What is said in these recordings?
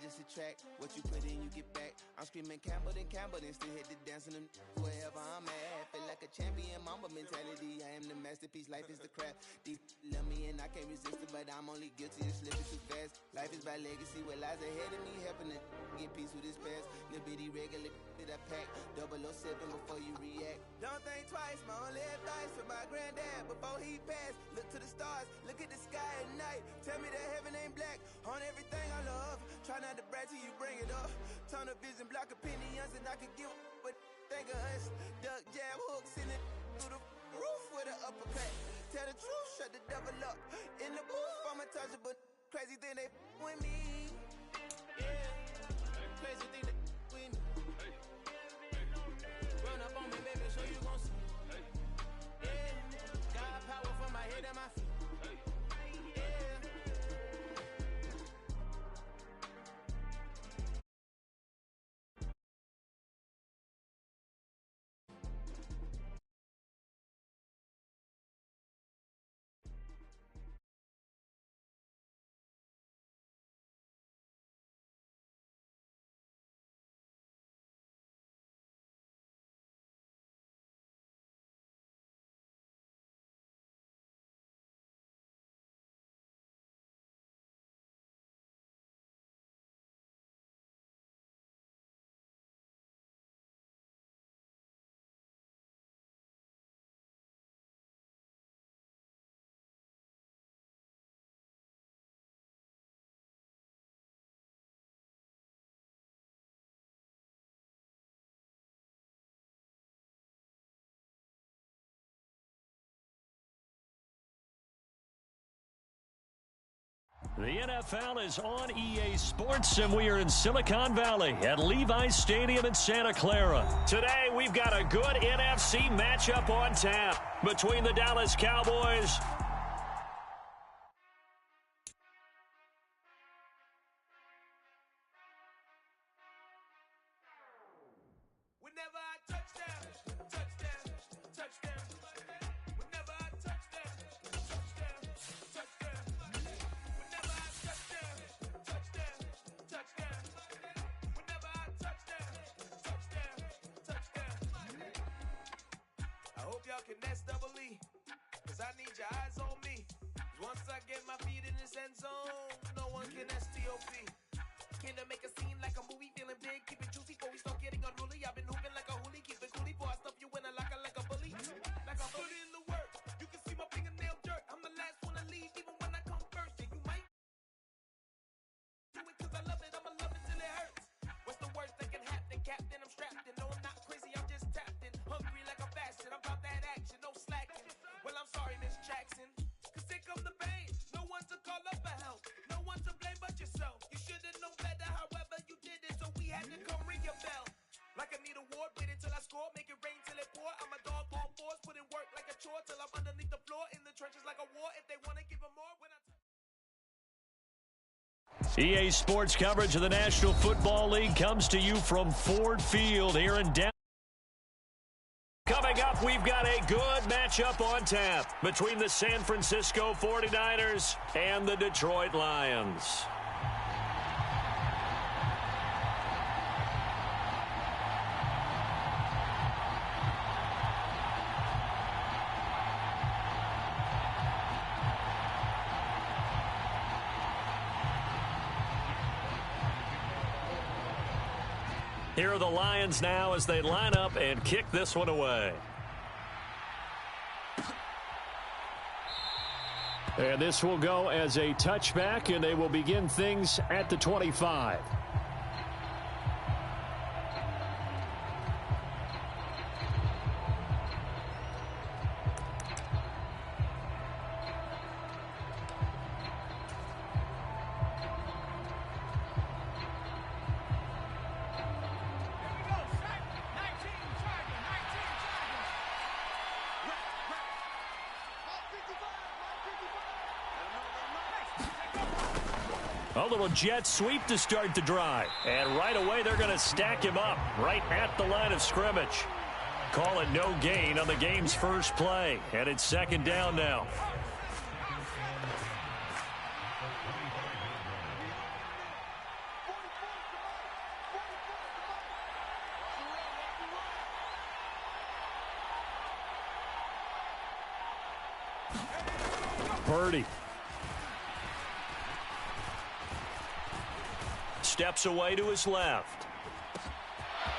just attract what you put in, you get back. I'm screaming Campbell, then still hit the dancing them wherever I'm at. Feel like a champion, mamba mentality. I am the masterpiece, life is the craft. Deep love me and I can't resist it, but I'm only guilty of slipping too fast. Life is by legacy, what lies ahead of me, helping to get peace with this past. Little bitty regular that I pack, 007 before you react. Don't think twice, my only advice for my granddad before he passed. Look to the stars, look at the sky at night. Tell me that heaven ain't black on everything I love. Try not to brag till you bring it up. Tunnel vision, block opinions, and I could give what think of us. Duck jab hooks in it through the roof with an uppercut. Tell the truth, shut the devil up. In the booth, I'm untouchable. Crazy thing they with me. Yeah, crazy thing they with me. Run up on me, baby, so you gon' see. Yeah, got power from my head and my feet. The NFL is on EA Sports, and we are in Silicon Valley at Levi's Stadium in Santa Clara. Today, we've got a good NFC matchup on tap between the Dallas Cowboys EA Sports coverage of the National Football League comes to you from Ford Field here in Dallas. Coming up, we've got a good matchup on tap between the San Francisco 49ers and the Detroit Lions. Here are the Lions now as they line up and kick this one away. And this will go as a touchback, and they will begin things at the 25. A little jet sweep to start the drive. And right away, they're going to stack him up right at the line of scrimmage. Call it no gain on the game's first play. And it's second down now. Purdy. Steps away to his left.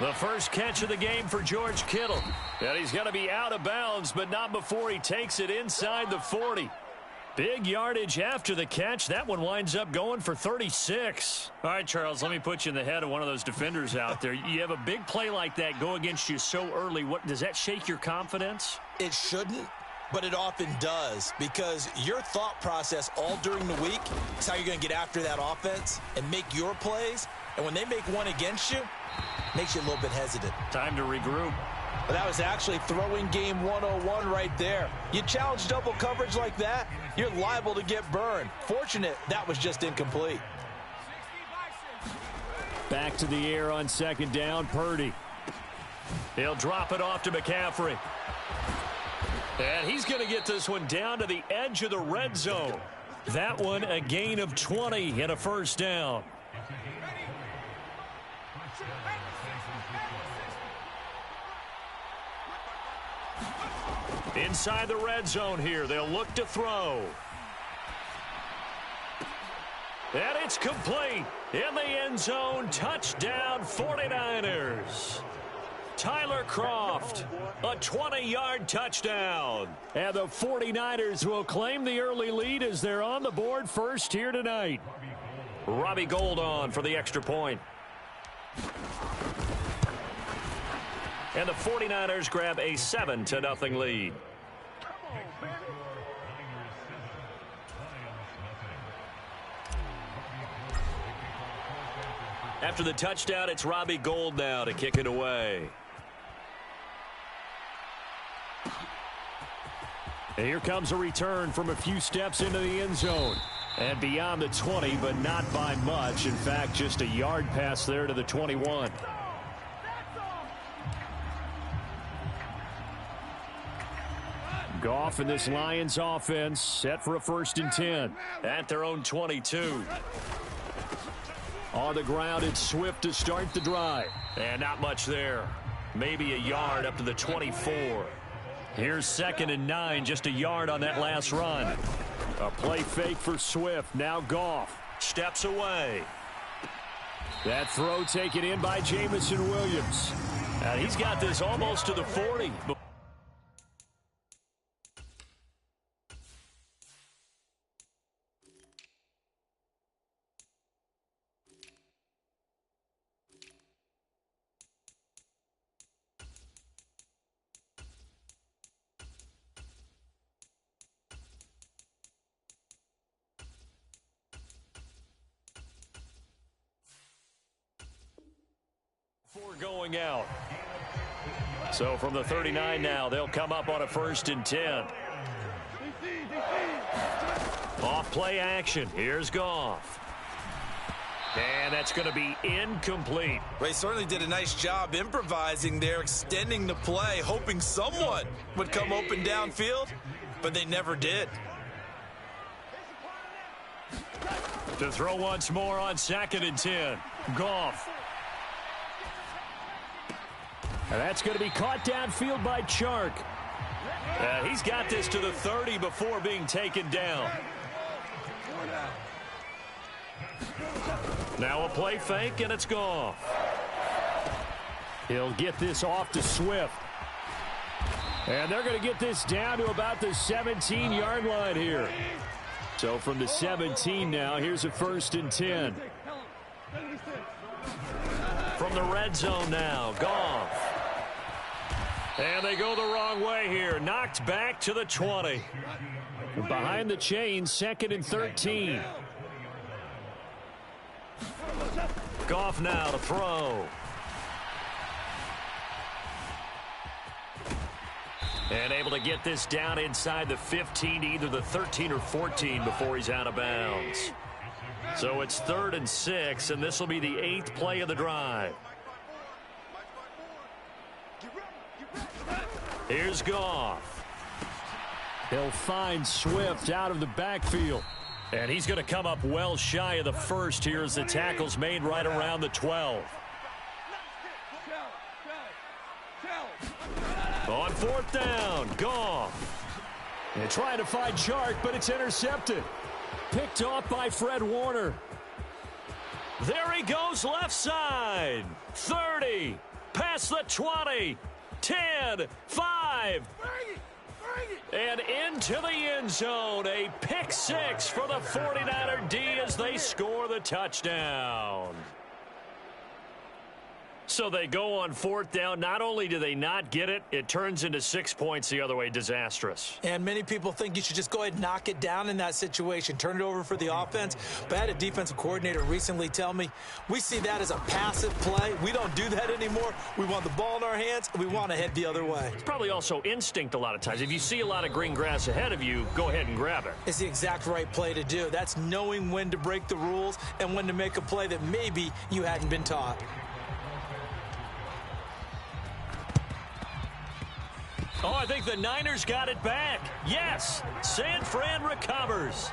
The first catch of the game for George Kittle. And he's going to be out of bounds, but not before he takes it inside the 40. Big yardage after the catch. That one winds up going for 36. All right, Charles, let me put you in the head of one of those defenders out there. You have a big play like that go against you so early. What does that shake your confidence? It shouldn't, but it often does, because your thought process all during the week is how you're going to get after that offense and make your plays. And when they make one against you, it makes you a little bit hesitant. Time to regroup. But that was actually throwing game 101 right there. You challenge double coverage like that, you're liable to get burned. Fortunate that was just incomplete. Back to the air on second down, Purdy. He'll drop it off to McCaffrey. And he's going to get this one down to the edge of the red zone. That one a gain of 20 and a first down. Inside the red zone here, they'll look to throw. And it's complete. In the end zone, touchdown 49ers. Tyler Kroft, a 20-yard touchdown. And the 49ers will claim the early lead as they're on the board first here tonight. Robbie Gould on for the extra point. And the 49ers grab a 7-0 lead. After the touchdown, it's Robbie Gould now to kick it away. And here comes a return from a few steps into the end zone. And beyond the 20, but not by much. In fact, just a yard pass there to the 21. Goff and this Lions offense set for a 1st and 10 at their own 22. On the ground, it's Swift to start the drive. And not much there. Maybe a yard up to the 24. Here's 2nd and 9, just a yard on that last run. A play fake for Swift. Now Goff steps away. That throw taken in by Jamison Williams. And he's got this almost to the 40. Going out. So from the 39 now, they'll come up on a 1st and 10. Off play action. Here's Goff. And that's going to be incomplete. Well, he certainly did a nice job improvising there, extending the play, hoping someone would come open downfield, but they never did. To throw once more on 2nd and 10. Goff. And that's going to be caught downfield by Chark. He's got this to the 30 before being taken down. Now a play fake, and it's Goff. He'll get this off to Swift. And they're going to get this down to about the 17-yard line here. So from the 17 now, here's a 1st and 10. From the red zone now, Goff. And they go the wrong way here. Knocked back to the 20. Behind the chain, 2nd and 13. Goff now to throw. And able to get this down inside the 15 to either the 13 or 14 before he's out of bounds. So it's 3rd and 6, and this will be the 8th play of the drive. Here's Goff. He'll find Swift out of the backfield. And he's going to come up well shy of the 1st here as the tackle's made right around the 12. On 4th down, Goff. And trying to find Chark, but it's intercepted. Picked off by Fred Warner. There he goes left side. 30. Past the 20. 10. 5. And into the end zone. A pick six for the 49er D as they score the touchdown. So they go on fourth down. Not only do they not get it, it turns into 6 points the other way. Disastrous. And many people think you should just go ahead and knock it down in that situation. Turn it over for the offense. But I had a defensive coordinator recently tell me, we see that as a passive play. We don't do that anymore. We want the ball in our hands, and we want to head the other way. It's probably also instinct a lot of times. If you see a lot of green grass ahead of you, go ahead and grab it. It's the exact right play to do. That's knowing when to break the rules and when to make a play that maybe you hadn't been taught. Oh, I think the Niners got it back. Yes, San Fran recovers.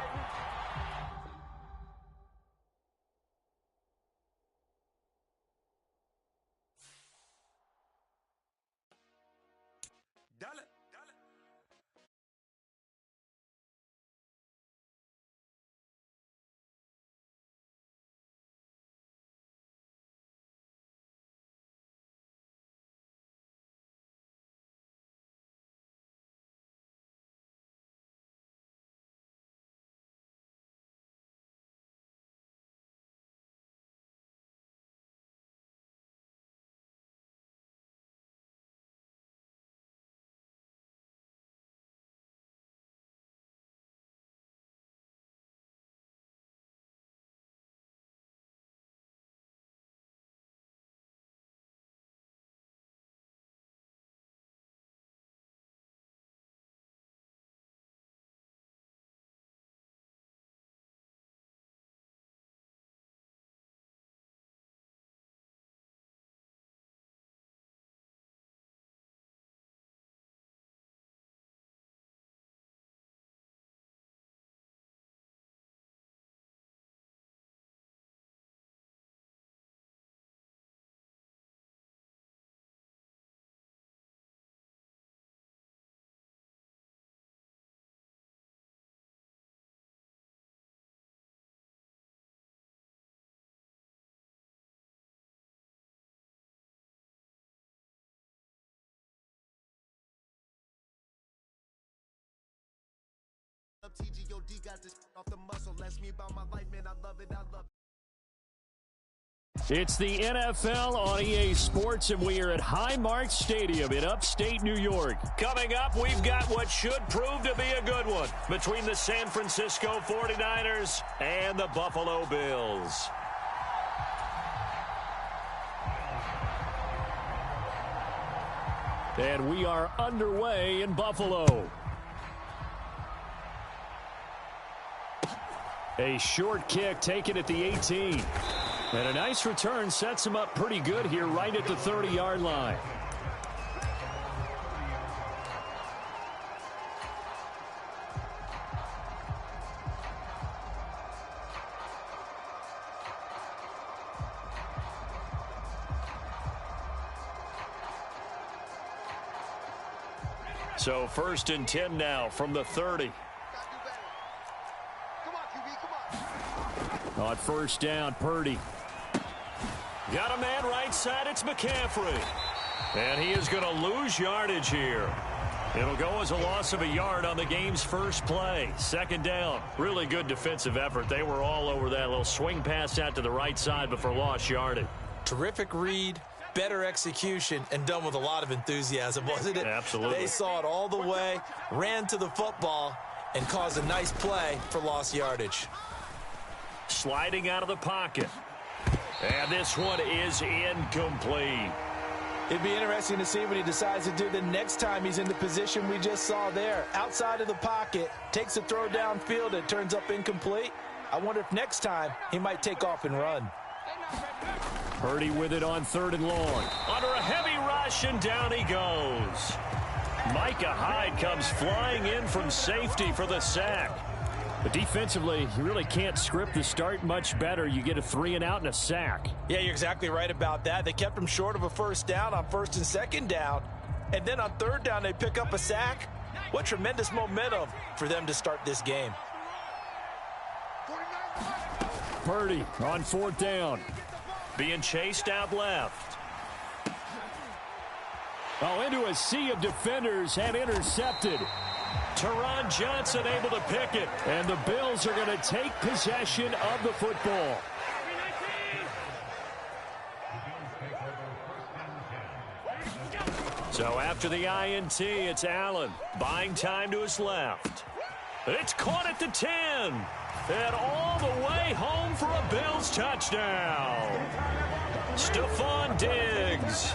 TGOD got this off the muscle. Lets me about my life, man. I love it. I love it. It's the NFL on EA Sports, and we are at Highmark Stadium in upstate New York. Coming up, we've got what should prove to be a good one between the San Francisco 49ers and the Buffalo Bills. And we are underway in Buffalo. A short kick taken at the 18. And a nice return sets him up pretty good here right at the 30-yard line. So 1st and 10 now from the 30. On 1st down, Purdy. Got a man right side, it's McCaffrey. And he is going to lose yardage here. It'll go as a loss of a yard on the game's first play. 2nd down. Really good defensive effort. They were all over that little swing pass out to the right side, but for lost yardage. Terrific read, better execution, and done with a lot of enthusiasm, wasn't it? Absolutely. They saw it all the way, ran to the football, and caused a nice play for lost yardage. Sliding out of the pocket. And this one is incomplete. It'd be interesting to see what he decides to do the next time he's in the position we just saw there. Outside of the pocket, takes a throw downfield, it turns up incomplete. I wonder if next time he might take off and run. Purdy with it on 3rd and long. Under a heavy rush, and down he goes. Micah Hyde comes flying in from safety for the sack. But defensively, you really can't script the start much better. You get a 3-and-out and a sack. Yeah, you're exactly right about that. They kept him short of a 1st down on 1st and 2nd down. And then on 3rd down, they pick up a sack. What tremendous momentum for them to start this game. Purdy on 4th down. Being chased out left. Oh, into a sea of defenders and intercepted. Teron Johnson able to pick it. And the Bills are going to take possession of the football. So after the INT, it's Allen. Buying time to his left. It's caught at the 10. And all the way home for a Bills touchdown. Stephon Diggs.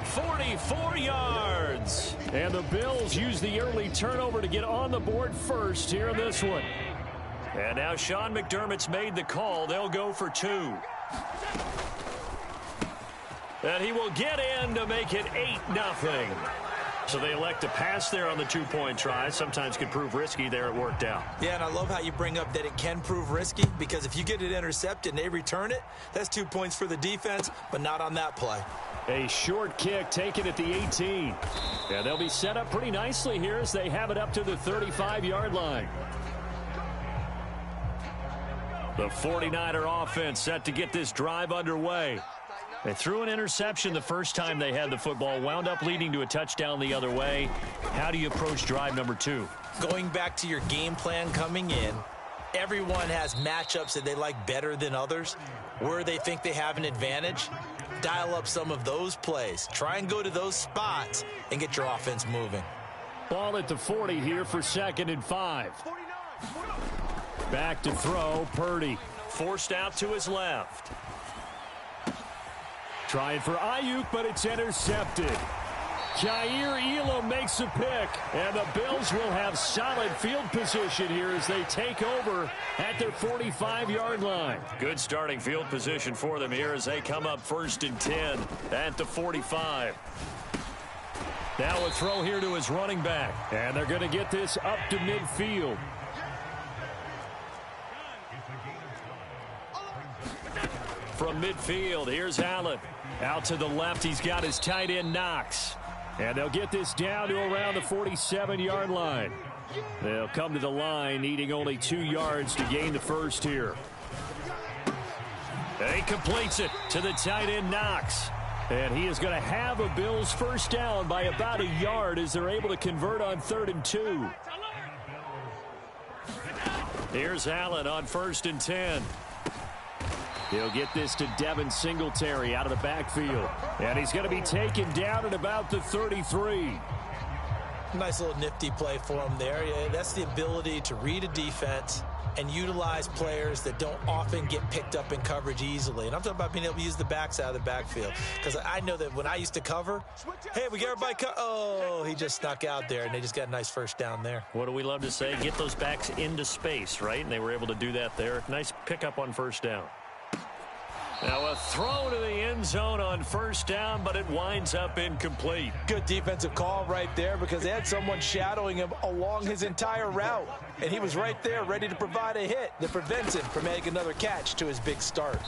44 yards. And the Bills use the early turnover to get on the board first here in this one. And now Sean McDermott's made the call. They'll go for 2. And he will get in to make it 8-0. So they elect to pass there on the 2-point try. Sometimes could prove risky. There it worked out. Yeah, and I love how you bring up that it can prove risky, because if you get it intercepted and they return it, that's 2 points for the defense, but not on that play. A short kick taken at the 18. Yeah, they'll be set up pretty nicely here as they have it up to the 35-yard line. The 49er offense set to get this drive underway. They threw an interception the first time they had the football, wound up leading to a touchdown the other way. How do you approach drive number 2? Going back to your game plan coming in, everyone has matchups that they like better than others. Where they think they have an advantage, dial up some of those plays. Try and go to those spots and get your offense moving. Ball at the 40 here for 2nd and 5. Back to throw, Purdy. Forced out to his left. Trying for Ayuk, but it's intercepted. Jair Elam makes a pick, and the Bills will have solid field position here as they take over at their 45-yard line. Good starting field position for them here as they come up 1st and 10 at the 45. Now a throw here to his running back, and they're going to get this up to midfield. From midfield, here's Allen. Out to the left, he's got his tight end Knox. And they'll get this down to around the 47-yard line. They'll come to the line, needing only 2 yards to gain the first here. He completes it to the tight end Knox. And he is going to have a Bills first down by about a yard as they're able to convert on 3rd and 2. Here's Allen on 1st and 10. He'll get this to Devin Singletary out of the backfield. And he's going to be taken down at about the 33. Nice little nifty play for him there. Yeah, that's the ability to read a defense and utilize players that don't often get picked up in coverage easily. And I'm talking about being able to use the backs out of the backfield. Because I know that when I used to cover, hey, we get everybody oh, he just snuck out there, and they just got a nice first down there. What do we love to say? Get those backs into space, right? And they were able to do that there. Nice pickup on first down. Now a throw to the end zone on first down, but it winds up incomplete. Good defensive call right there, because they had someone shadowing him along his entire route. And he was right there ready to provide a hit that prevents him from making another catch to his big start.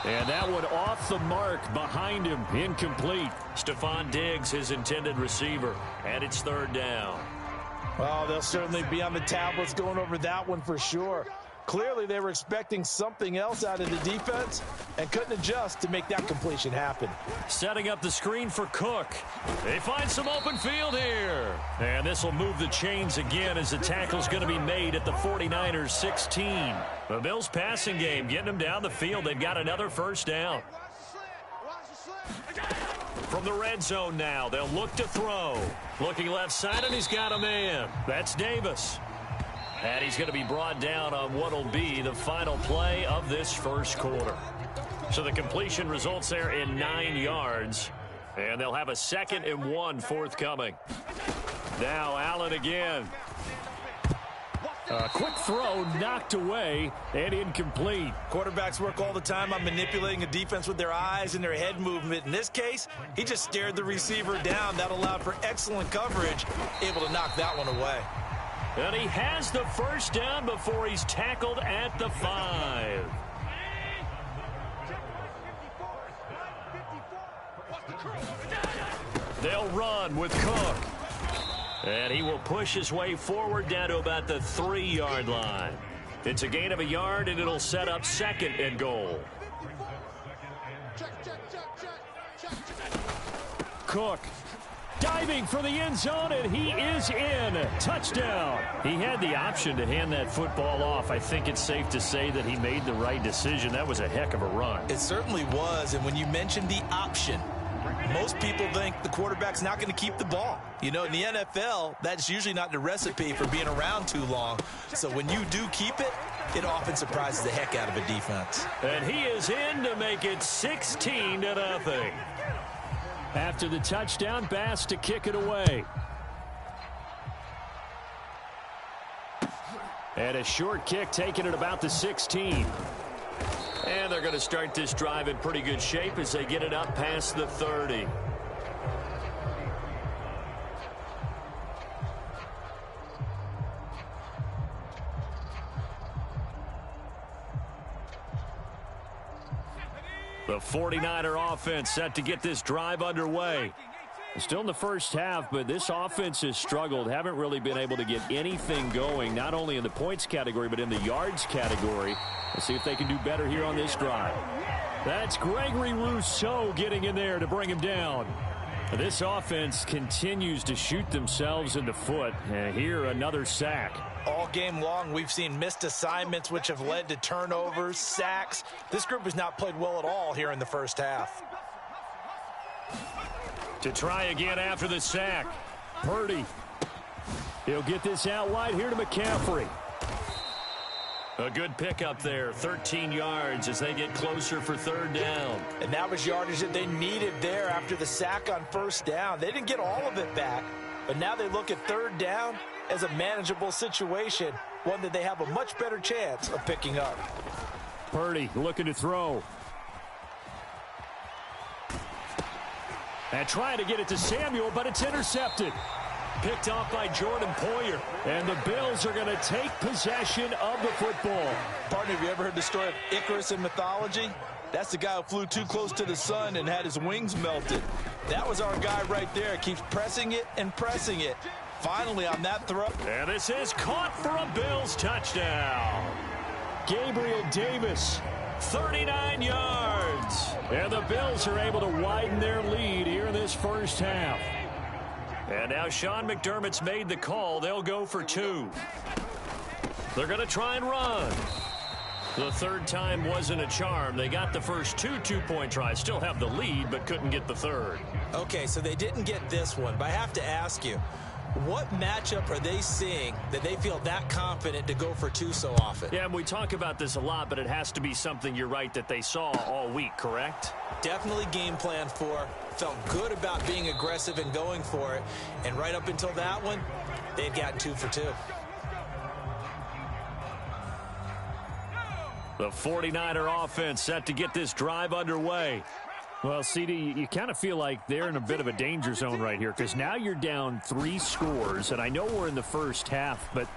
And that one off the mark behind him, incomplete. Stephon Diggs, his intended receiver, and it's 3rd down. Well, they'll certainly be on the tablets going over that one for sure. Clearly, they were expecting something else out of the defense and couldn't adjust to make that completion happen. Setting up the screen for Cook. They find some open field here. And this will move the chains again as the tackle's going to be made at the 49ers 16. The Bills passing game getting them down the field. They've got another first down. From the red zone now, they'll look to throw. Looking left side, and he's got a man. That's Davis. And he's going to be brought down on what will be the final play of this first quarter. So the completion results there in 9 yards. And they'll have a 2nd and 1 forthcoming. Now Allen again. A quick throw knocked away and incomplete. Quarterbacks work all the time on manipulating a defense with their eyes and their head movement. In this case, he just stared the receiver down. That allowed for excellent coverage, able to knock that one away. And he has the first down before he's tackled at the 5. They'll run with Cook. And he will push his way forward down to about the 3-yard line. It's a gain of a yard, and it'll set up 2nd and goal. Cook diving for the end zone, and he is in. Touchdown. He had the option to hand that football off. I think it's safe to say that he made the right decision. That was a heck of a run. It certainly was, and when you mentioned the option, most people think the quarterback's not going to keep the ball. You know, in the NFL, that's usually not the recipe for being around too long. So when you do keep it, it often surprises the heck out of a defense. And he is in to make it 16-0. After the touchdown, Bass to kick it away. And a short kick taken at about the 16. And they're going to start this drive in pretty good shape as they get it up past the 30. The 49er offense set to get this drive underway. Still in the first half, but this offense has struggled. Haven't really been able to get anything going, not only in the points category, but in the yards category. Let's see if they can do better here on this drive. That's Gregory Rousseau getting in there to bring him down. This offense continues to shoot themselves in the foot. And here, another sack. All game long, we've seen missed assignments, which have led to turnovers, sacks. This group has not played well at all here in the first half. To try again after the sack. Purdy. He'll get this out wide here to McCaffrey. A good pickup there, 13 yards as they get closer for 3rd down. And that was yardage that they needed there after the sack on 1st down. They didn't get all of it back, but now they look at 3rd down as a manageable situation, one that they have a much better chance of picking up. Purdy looking to throw. And trying to get it to Samuel, but it's intercepted. Picked off by Jordan Poyer. And the Bills are going to take possession of the football. Partner, have you ever heard the story of Icarus in mythology? That's the guy who flew too close to the sun and had his wings melted. That was our guy right there. Keeps pressing it and pressing it. Finally on that throw. And this is caught for a Bills touchdown. Gabriel Davis, 39 yards. And the Bills are able to widen their lead here in this first half. And now Sean McDermott's made the call. They'll go for 2. They're going to try and run. The 3rd time wasn't a charm. They got the first 2 two-point tries. Still have the lead, but couldn't get the 3rd. Okay, so they didn't get this one, but I have to ask you, what matchup are they seeing that they feel that confident to go for 2 so often? Yeah, and we talk about this a lot, but it has to be something, you're right, that they saw all week, correct? Definitely game plan for. Felt good about being aggressive and going for it. And right up until that one, they had gotten 2 for 2. The 49er offense set to get this drive underway. Well, CD, you kind of feel like they're in a bit of a danger zone right here because now you're down 3 scores, and I know we're in the first half, but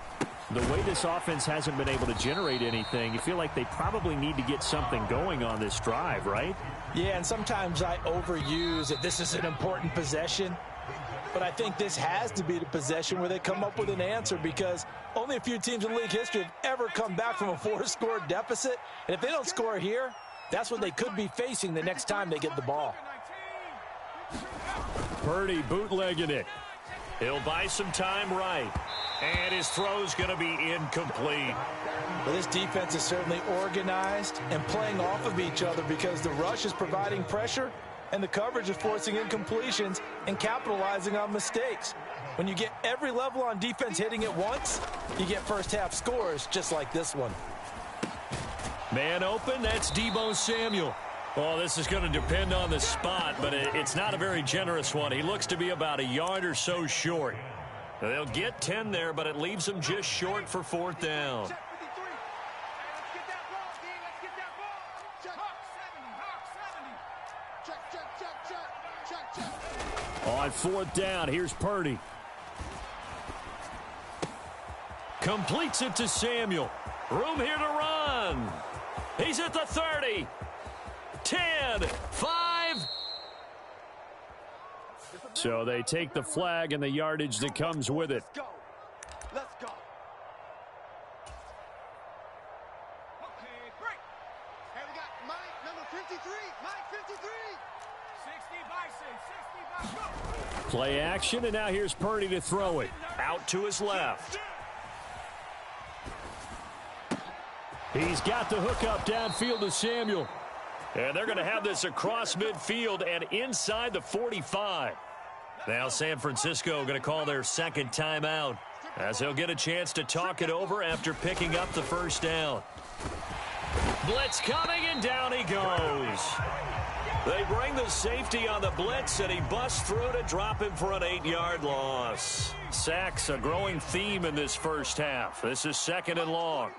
the way this offense hasn't been able to generate anything, you feel like they probably need to get something going on this drive, right? Yeah, and sometimes I overuse that this is an important possession, but I think this has to be the possession where they come up with an answer because only a few teams in league history have ever come back from a 4-score deficit, and if they don't score here, that's what they could be facing the next time they get the ball. Purdy bootlegging it. He'll buy some time right. And his throw's going to be incomplete. Well, this defense is certainly organized and playing off of each other because the rush is providing pressure and the coverage is forcing incompletions and capitalizing on mistakes. When you get every level on defense hitting it once, you get first half scores just like this one. Man open, that's Deebo Samuel. Well, this is going to depend on the spot, but it's not a very generous one. He looks to be about a yard or so short. They'll get 10 there, but it leaves them just short for 4th down. On 4th down, here's Purdy. Completes it to Samuel. Room here to run. He's at the 30. 10, 5. So they take the flag and the yardage that comes with it. Let's go. Let's go. Okay, break. Hey, we got Mike, number 53. Mike, 53. 60 Bison, 60 Bison. Play action, and now here's Purdy to throw it. Out to his left. He's got the hook up downfield to Samuel. And they're going to have this across midfield and inside the 45. Now San Francisco going to call their second timeout as they'll get a chance to talk it over after picking up the first down. Blitz coming, and down he goes. They bring the safety on the blitz, and he busts through to drop him for an 8-yard loss. Sacks a growing theme in this first half. This is second and long.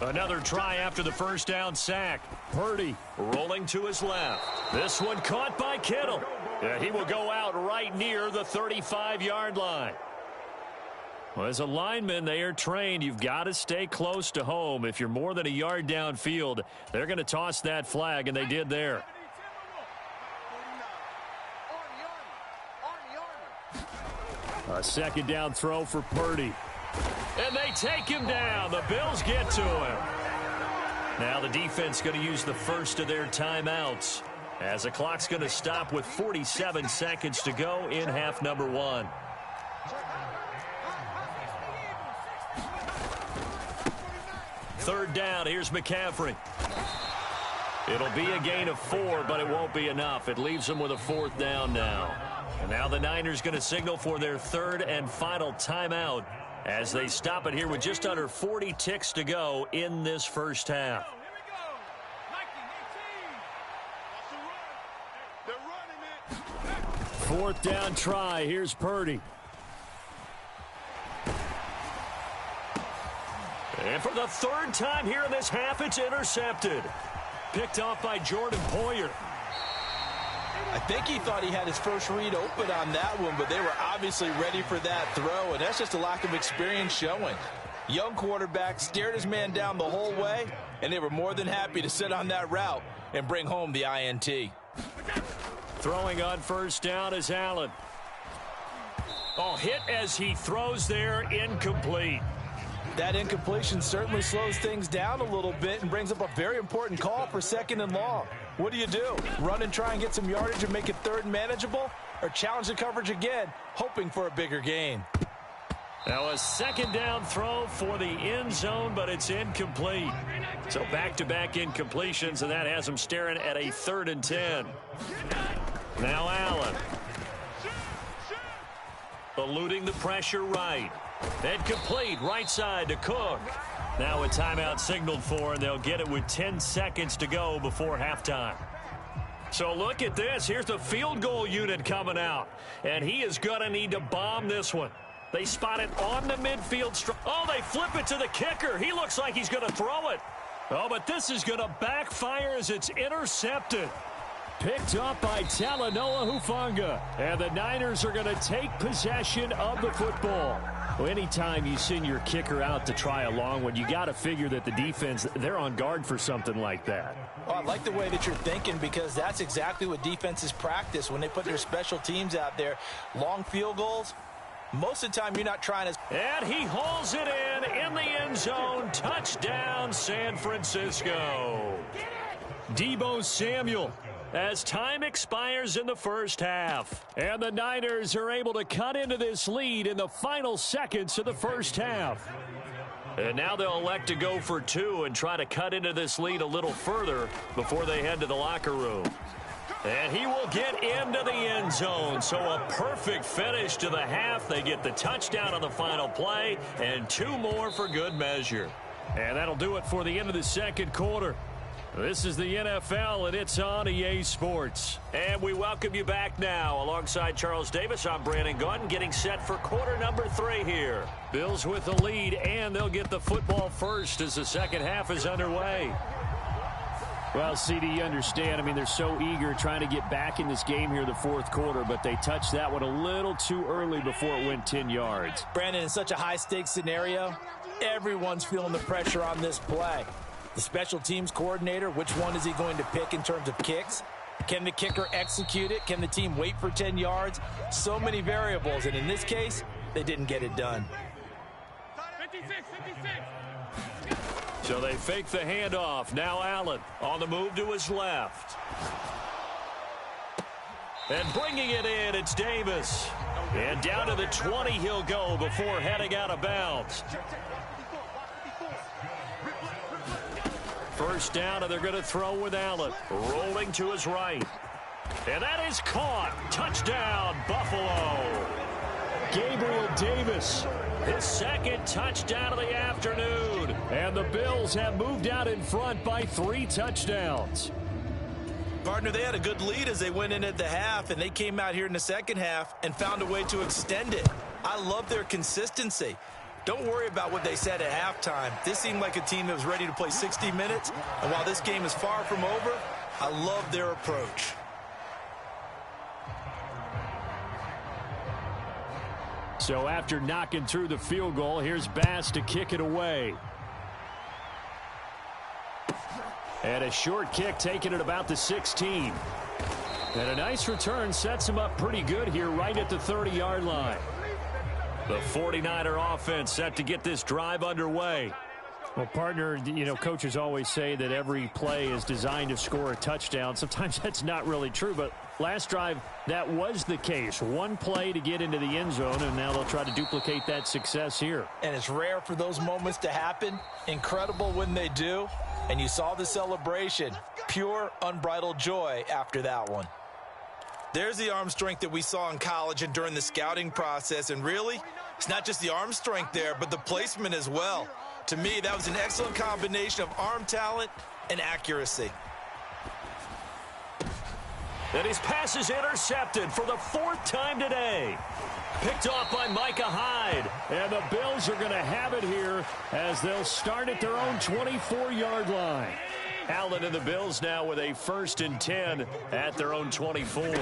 Another try after the first down sack. Purdy rolling to his left. This one caught by Kittle. Yeah, he will go out right near the 35-yard line. Well, as a lineman, they are trained. You've got to stay close to home. If you're more than a yard downfield, they're going to toss that flag, and they did there. A second down throw for Purdy. And they take him down. The Bills get to him. Now the defense going to use the first of their timeouts as the clock's going to stop with 47 seconds to go in half number one. Third down. Here's McCaffrey. It'll be a gain of 4, but it won't be enough. It leaves them with a fourth down now. And now the Niners going to signal for their third and final timeout as they stop it here with just under 40 ticks to go in this first half. Fourth down try. Here's Purdy. And for the third time here in this half, it's intercepted. Picked off by Jordan Poyer. I think he thought he had his first read open on that one, but they were obviously ready for that throw, and that's just a lack of experience showing. Young quarterback stared his man down the whole way, and they were more than happy to sit on that route and bring home the INT. Throwing on first down is Allen. Oh, hit as he throws there, incomplete. That incompletion certainly slows things down a little bit and brings up a very important call for second and long. What do you do? Run and try and get some yardage and make it third and manageable? Or challenge the coverage again, hoping for a bigger gain? Now a second down throw for the end zone, but it's incomplete. So back-to-back incompletions, and that has them staring at a 3rd and 10. Now Allen. Eluding the pressure right. And complete right side to Cook. Now a timeout signaled for, and they'll get it with 10 seconds to go before halftime. So look at this. Here's the field goal unit coming out. And he is going to need to bomb this one. They spot it on the midfield. Oh, they flip it to the kicker. He looks like he's going to throw it. Oh, but this is going to backfire as it's intercepted. Picked up by Talanoa Hufanga. And the Niners are going to take possession of the football. Well, anytime you send your kicker out to try a long one, you got to figure that the defense, they're on guard for something like that. Oh, I like the way that you're thinking, because that's exactly what defenses practice when they put their special teams out there. Long field goals, most of the time you're not trying to. And he hauls it in the end zone. Touchdown, San Francisco. Deebo Samuel. As time expires in the first half. And the Niners are able to cut into this lead in the final seconds of the first half. And now they'll elect to go for 2 and try to cut into this lead a little further before they head to the locker room. And he will get into the end zone. So a perfect finish to the half. They get the touchdown on the final play, and 2 more for good measure. And that'll do it for the end of the second quarter. This is the NFL, and it's on EA Sports. And we welcome you back now. Alongside Charles Davis, I'm Brandon Gaudin, getting set for quarter number 3 here. Bills with the lead, and they'll get the football first as the second half is underway. Well, CD, you understand. I mean, they're so eager trying to get back in this game here in the fourth quarter, but they touched that one a little too early before it went 10 yards. Brandon, in such a high-stakes scenario, everyone's feeling the pressure on this play. The special teams coordinator, which one is he going to pick in terms of kicks? Can the kicker execute it? Can the team wait for 10 yards? So many variables, and in this case, they didn't get it done. 56. So they fake the handoff. Now Allen on the move to his left. And bringing it in, it's Davis. And down to the 20 he'll go before heading out of bounds. First down, and they're going to throw with Allen. Rolling to his right. And that is caught. Touchdown, Buffalo. Gabriel Davis, his second touchdown of the afternoon. And the Bills have moved out in front by 3 touchdowns. Gardner, they had a good lead as they went in at the half, and they came out here in the second half and found a way to extend it. I love their consistency. Don't worry about what they said at halftime. This seemed like a team that was ready to play 60 minutes, and while this game is far from over, I love their approach. So after knocking through the field goal, here's Bass to kick it away. And a short kick taken at about the 16. And a nice return sets him up pretty good here right at the 30-yard line. The 49er offense set to get this drive underway. Well, partner, you know, coaches always say that every play is designed to score a touchdown. Sometimes that's not really true, but last drive, that was the case. One play to get into the end zone, and now they'll try to duplicate that success here. And it's rare for those moments to happen. Incredible when they do. And you saw the celebration. Pure, unbridled joy after that one. There's the arm strength that we saw in college and during the scouting process. And really, it's not just the arm strength there, but the placement as well. To me, that was an excellent combination of arm talent and accuracy. And his pass is intercepted for the 4th time today. Picked off by Micah Hyde. And the Bills are going to have it here as they'll start at their own 24-yard line. Allen and the Bills now with a 1st and 10 at their own 24.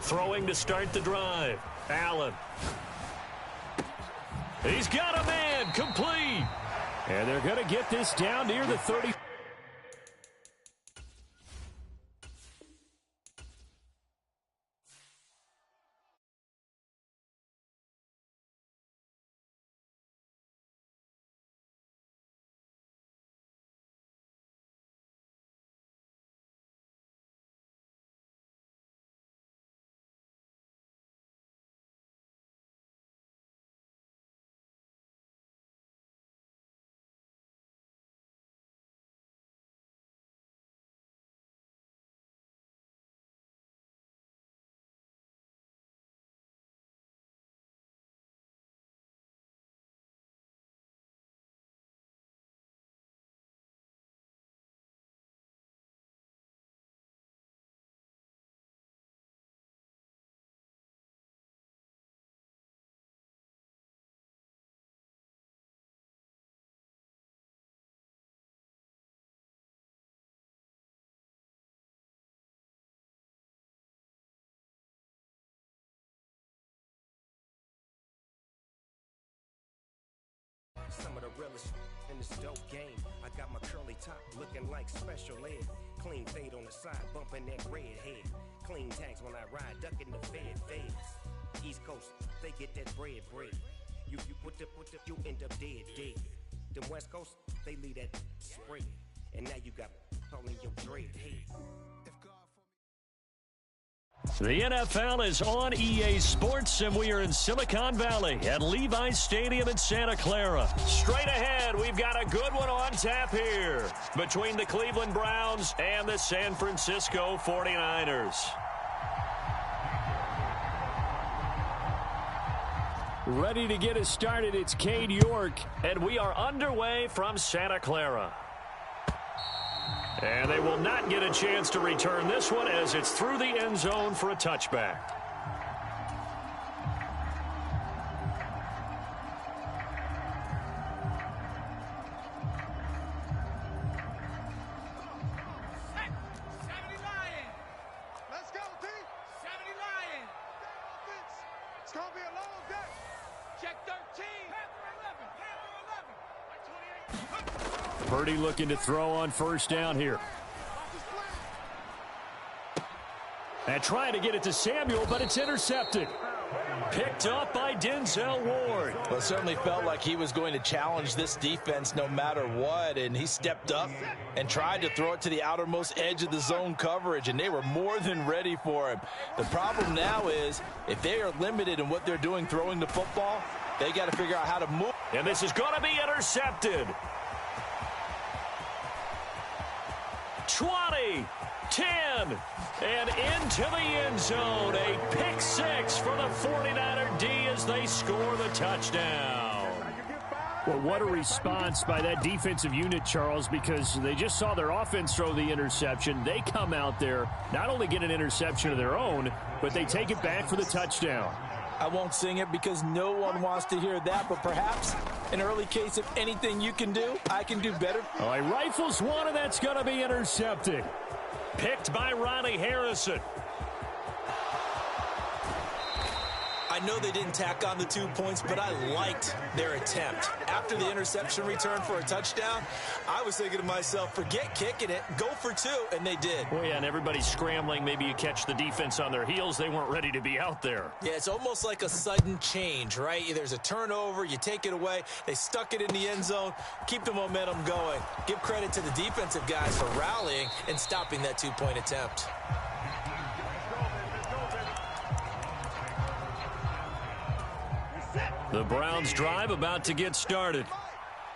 Throwing to start the drive. Allen. He's got a man complete. And they're going to get this down near the 30. Some of the realest in this dope game. I got my curly top looking like special ed. Clean fade on the side, bumping that red head. Clean tags when I ride, ducking the feds. East Coast, they get that bread. You put the, you end up dead. Them West Coast, they leave that spread. And now you got all in your dread head. The NFL is on EA Sports, and we are in Silicon Valley at Levi's Stadium in Santa Clara. Straight ahead, we've got a good one on tap here between the Cleveland Browns and the San Francisco 49ers. Ready to get us started, it's Cade York. And we are underway from Santa Clara. And they will not get a chance to return this one as it's through the end zone for a touchback. Let's go, T. 70 Lions. It's going to be a long day. Check 13. Panther 11. Panther 11. 28. Purdy looking to throw on first down here. And trying to get it to Samuel, but it's intercepted. Picked up by Denzel Ward. Well, it certainly felt like he was going to challenge this defense no matter what, and he stepped up and tried to throw it to the outermost edge of the zone coverage, and they were more than ready for him. The problem now is if they are limited in what they're doing throwing the football, they got to figure out how to move. And this is going to be intercepted. 20, 10, and into the end zone. A pick six for the 49er D as they score the touchdown. Well, what a response by that defensive unit, Charles, because they just saw their offense throw the interception. They come out there, not only get an interception of their own, but they take it back for the touchdown. I won't sing it because no one wants to hear that, but perhaps an early case of anything you can do, I can do better. All right, rifles one, and that's going to be intercepted. Picked by Ronnie Harrison. I know they didn't tack on the 2 points, but I liked their attempt. After the interception return for a touchdown, I was thinking to myself, forget kicking it, go for two, and they did. Well, yeah, and everybody's scrambling. Maybe you catch the defense on their heels. They weren't ready to be out there. Yeah, it's almost like a sudden change, right? There's a turnover, you take it away, they stuck it in the end zone, keep the momentum going. Give credit to the defensive guys for rallying and stopping that 2-point attempt. The Browns drive about to get started.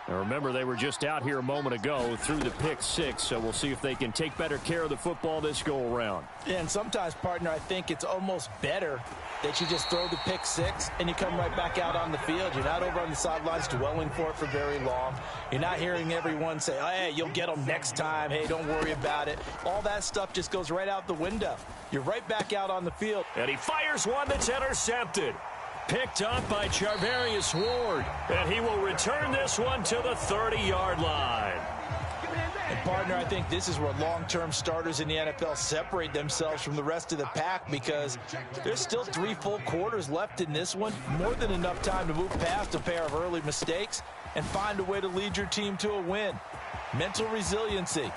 Now remember, they were just out here a moment ago through the pick six, so we'll see if they can take better care of the football this go-around. Yeah, and sometimes, partner, I think it's almost better that you just throw the pick six and you come right back out on the field. You're not over on the sidelines dwelling for it for very long. You're not hearing everyone say, hey, you'll get them next time. Hey, don't worry about it. All that stuff just goes right out the window. You're right back out on the field. And he fires one that's intercepted. Picked up by Charvarius Ward. And he will return this one to the 30-yard line. And, partner, I think this is where long-term starters in the NFL separate themselves from the rest of the pack because there's still 3 full quarters left in this one. More than enough time to move past a pair of early mistakes and find a way to lead your team to a win. Mental resiliency.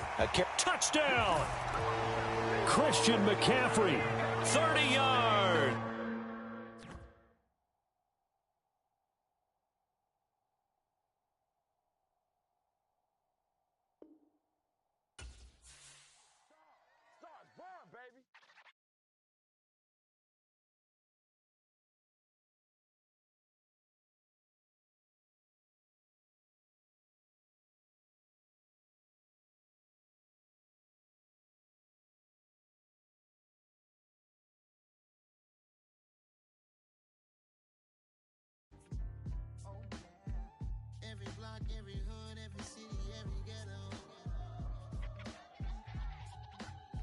Touchdown! Christian McCaffrey, 30 yards. Every hood, every city, every ghetto.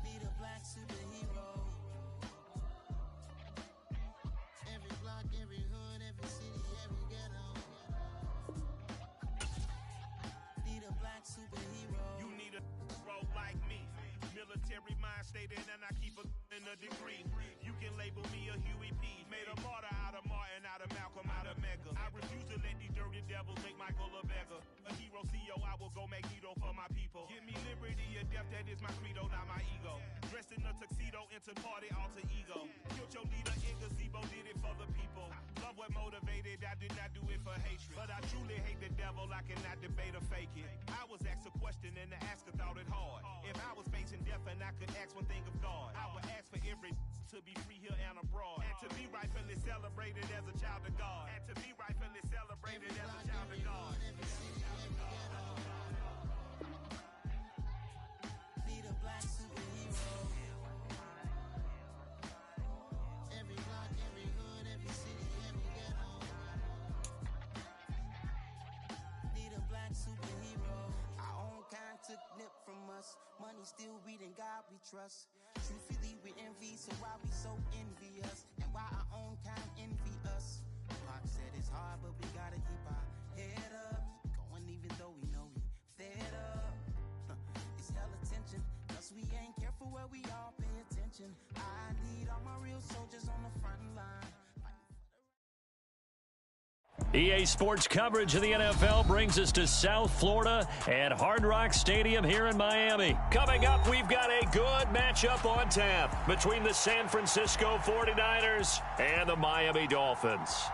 Need a black superhero. Every block, every hood, every city, every ghetto. Need a black superhero. You need a role like me. Military mind stated, and I keep in a degree. You can label me a Huey P. Made a martyr out of Martin, out of Malcolm, out of Mega. I refuse to let these dirty devils make Michael a beggar. A hero CEO, I will go Magneto for my people. Give me liberty or death, that is my credo, not my ego. Dressed in a tuxedo, enter party, alter ego. Killed your leader in gazebo, did it for the people. Love what motivated, I did not do it for hatred. But I truly hate the devil, I cannot debate or fake it. I was asked a question and the asker thought it hard. If I was facing death and I could ask one thing of God, I would ask for every to be free here and abroad. And to be rightfully celebrated as a child of God. And to be rightfully celebrated as a child of God. Need a black superhero. Every block, every hood, every city, every ghetto. Need a black superhero. Our own kind took nip from us. Money still reading, God we trust. Truthfully we envy, so why we so envious? And why our own kind envy us? Pac said it's hard, but we gotta keep our head up. Going even though we know we fed up. It's hell attention, cause we ain't careful where we all pay attention. I need all my real soldiers on the front line. EA Sports coverage of the NFL brings us to South Florida at Hard Rock Stadium here in Miami. Coming up, we've got a good matchup on tap between the San Francisco 49ers and the Miami Dolphins.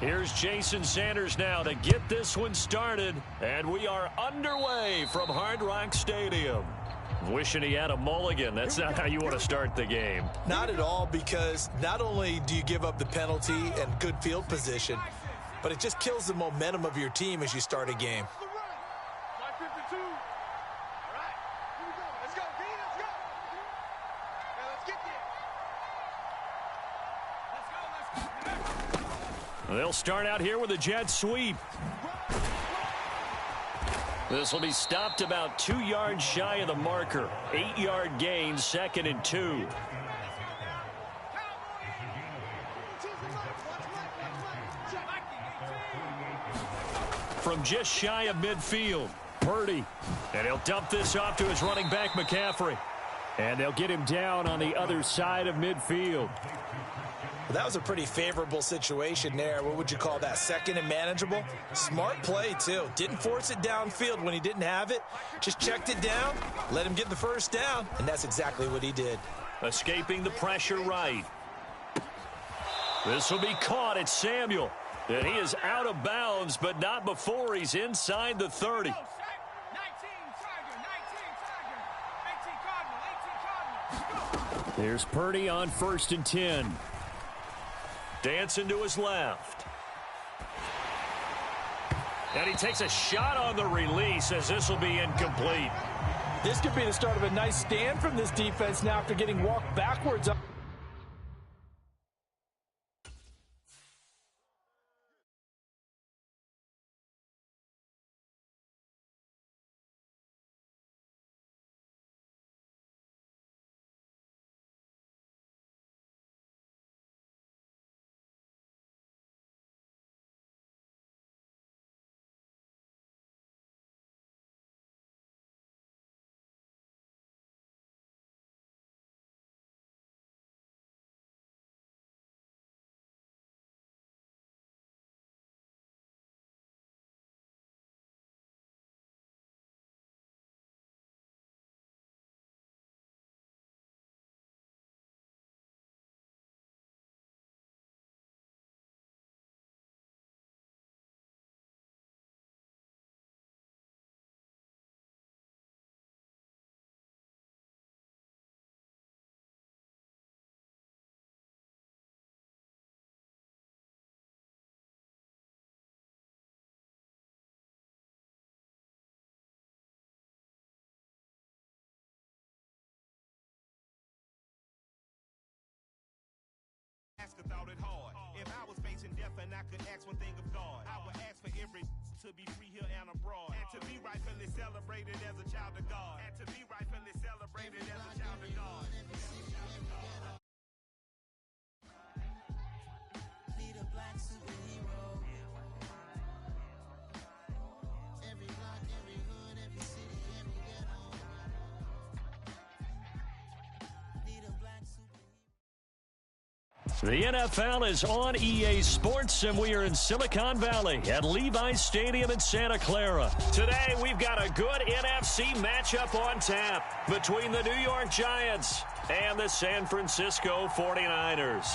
Here's Jason Sanders now to get this one started, and we are underway from Hard Rock Stadium. Wishing he had a mulligan. That's not how you want to start the game. Not at all, because not only do you give up the penalty and good field position, but it just kills the momentum of your team as you start a game. They'll start out here with a jet sweep. This will be stopped about 2 yards shy of the marker. 8-yard gain, 2nd and 2. From just shy of midfield, Purdy. And he'll dump this off to his running back, McCaffrey. And they'll get him down on the other side of midfield. Well, that was a pretty favorable situation there. What would you call that? 2nd and manageable? Smart play, too. Didn't force it downfield when he didn't have it. Just checked it down, let him get the first down, and that's exactly what he did. Escaping the pressure right. This will be caught at Samuel. And he is out of bounds, but not before he's inside the 30. Here's Purdy on 1st and 10. Dancing to his left. And he takes a shot on the release as this will be incomplete. This could be the start of a nice stand from this defense now after getting walked backwards. Thought it hard. If I was facing death and I could ask one thing of God, I would ask for every to be free here and abroad, and to be rightfully celebrated as a child of God, and to be rightfully celebrated as a child of God. Be the black superhero. Every block, every hood, every city, every ghetto. Be the black superhero. The NFL is on EA Sports, and we are in Silicon Valley at Levi's Stadium in Santa Clara. Today, we've got a good NFC matchup on tap between the New York Giants and the San Francisco 49ers.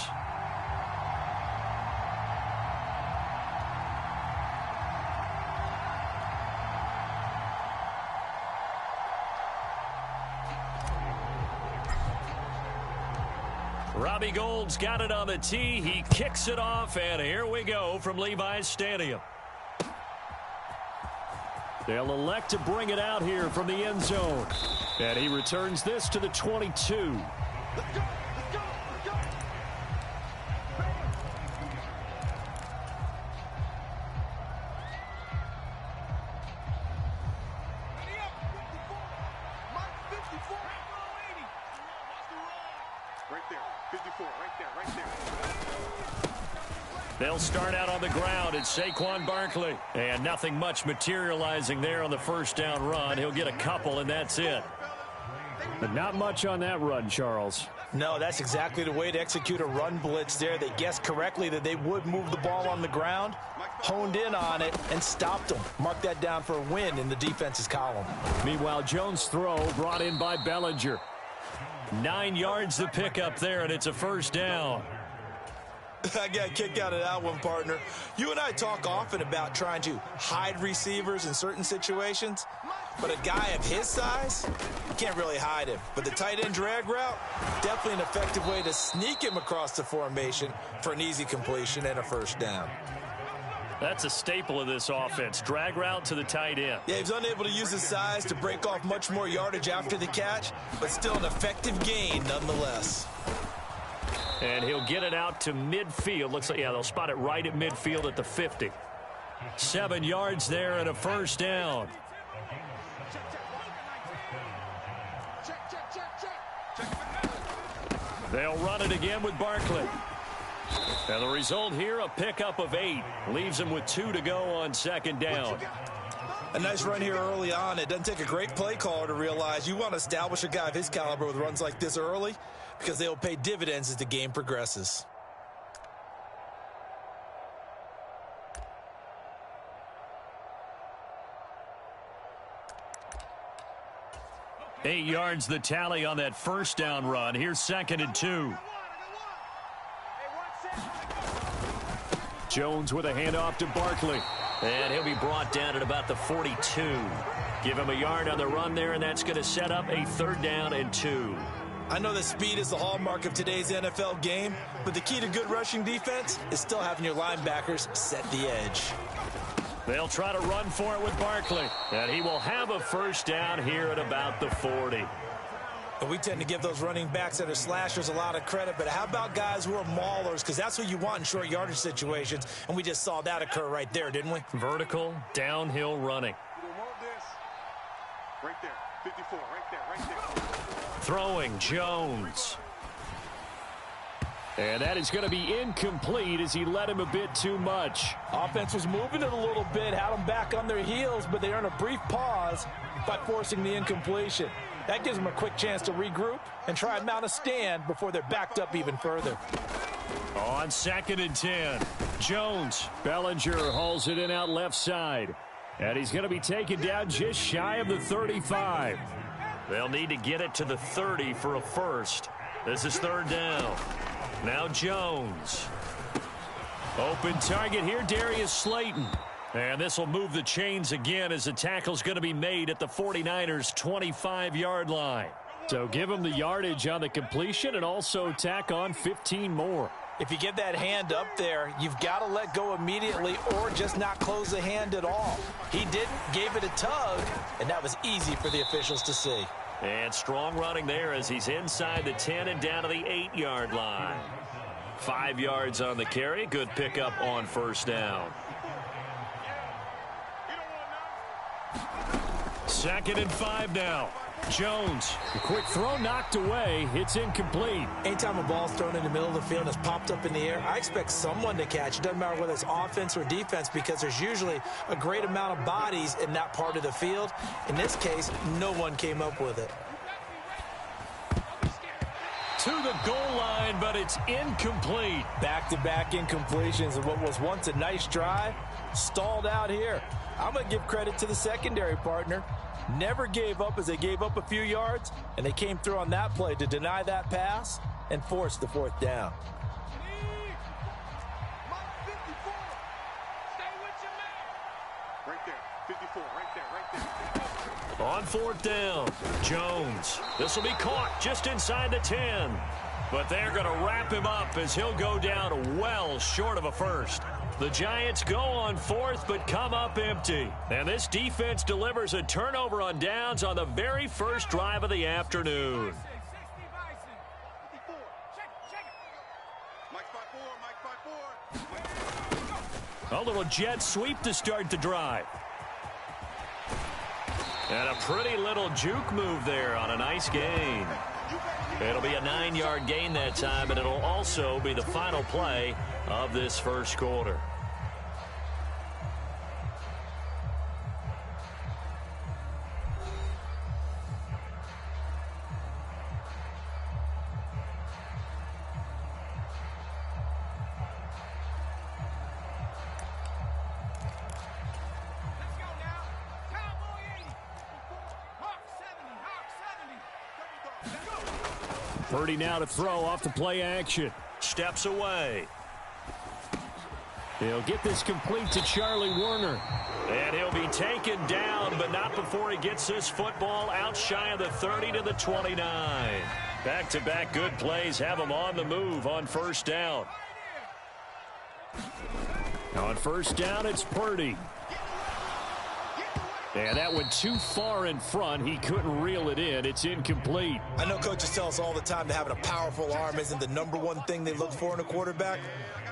Robbie Gould's got it on the tee. He kicks it off, and here we go from Levi's Stadium. They'll elect to bring it out here from the end zone. And he returns this to the 22. Let's go! Let's go! Let's go! Right there, 54, right there. They'll start out on the ground. It's Saquon Barkley. And nothing much materializing there on the first down run. He'll get a couple, and that's it. But not much on that run, Charles. No, that's exactly the way to execute a run blitz there. They guessed correctly that they would move the ball on the ground, honed in on it, and stopped them. Mark that down for a win in the defense's column. Meanwhile, Jones' throw brought in by Bellinger. 9 yards to pick up there, and it's a first down. I got a kick out of that one, partner. You and I talk often about trying to hide receivers in certain situations, but a guy of his size, you can't really hide him. But the tight end drag route, definitely an effective way to sneak him across the formation for an easy completion and a first down. That's a staple of this offense. Drag route to the tight end. Yeah, he was unable to use his size to break off much more yardage after the catch, but still an effective gain nonetheless. And he'll get it out to midfield. Looks like, yeah, they'll spot it right at midfield at the 50. 7 yards there and a first down. They'll run it again with Barkley. And the result here, a pickup of 8. Leaves him with 2 to go on second down. A nice run here early on. It doesn't take a great play caller to realize you want to establish a guy of his caliber with runs like this early, because they'll pay dividends as the game progresses. Eight yards the tally on that first down run. Here's 2nd and 2. Jones with a handoff to Barkley. And he'll be brought down at about the 42. Give him a yard on the run there, and that's going to set up a 3rd down and 2. I know that speed is the hallmark of today's NFL game, but the key to good rushing defense is still having your linebackers set the edge. They'll try to run for it with Barkley. And he will have a first down here at about the 40. And we tend to give those running backs that are slashers a lot of credit, but how about guys who are maulers? Because that's what you want in short yardage situations, and we just saw that occur right there, didn't we? Vertical, downhill running. You don't want this. Right there, 54, right there. Throwing, Jones. And that is going to be incomplete as he led him a bit too much. Offense was moving it a little bit, had them back on their heels, but they earned a brief pause by forcing the incompletion. That gives them a quick chance to regroup and try and mount a stand before they're backed up even further. On 2nd and 10, Jones. Bellinger hauls it in out left side. And he's going to be taken down just shy of the 35. They'll need to get it to the 30 for a first. This is 3rd down. Now Jones. Open target here, Darius Slayton. And this will move the chains again as the tackle's going to be made at the 49ers' 25-yard line. So give him the yardage on the completion and also tack on 15 more. If you get that hand up there, you've got to let go immediately or just not close the hand at all. He didn't, gave it a tug, and that was easy for the officials to see. And strong running there as he's inside the 10 and down to the 8-yard line. 5 yards on the carry. Good pickup on first down. 2nd and 5 now. Jones. A quick throw knocked away. It's incomplete. Anytime a ball's thrown in the middle of the field and it's popped up in the air, I expect someone to catch. It doesn't matter whether it's offense or defense because there's usually a great amount of bodies in that part of the field. In this case, no one came up with it. To the goal line, but it's incomplete. Back-to-back incompletions of what was once a nice drive, stalled out here. I'm going to give credit to the secondary partner. Never gave up as they gave up a few yards, and they came through on that play to deny that pass and force the 4th down. Right there, 54, right there. On 4th down, Jones. This will be caught just inside the 10. But they're going to wrap him up as he'll go down well short of a first. The Giants go on fourth but come up empty. And this defense delivers a turnover on downs on the very first drive of the afternoon. A little jet sweep to start the drive. And a pretty little juke move there on a nice gain. It'll be a 9-yard gain that time, and it'll also be the final play of this first quarter. Purdy now to throw off the play action. Steps away. He'll get this complete to Charlie Warner. And he'll be taken down, but not before he gets this football out shy of the 30 to the 29. Back-to-back good plays have him on the move on first down. On first down, it's Purdy. And that went too far in front. He couldn't reel it in. It's incomplete. I know coaches tell us all the time that having a powerful arm isn't the #1 thing they look for in a quarterback.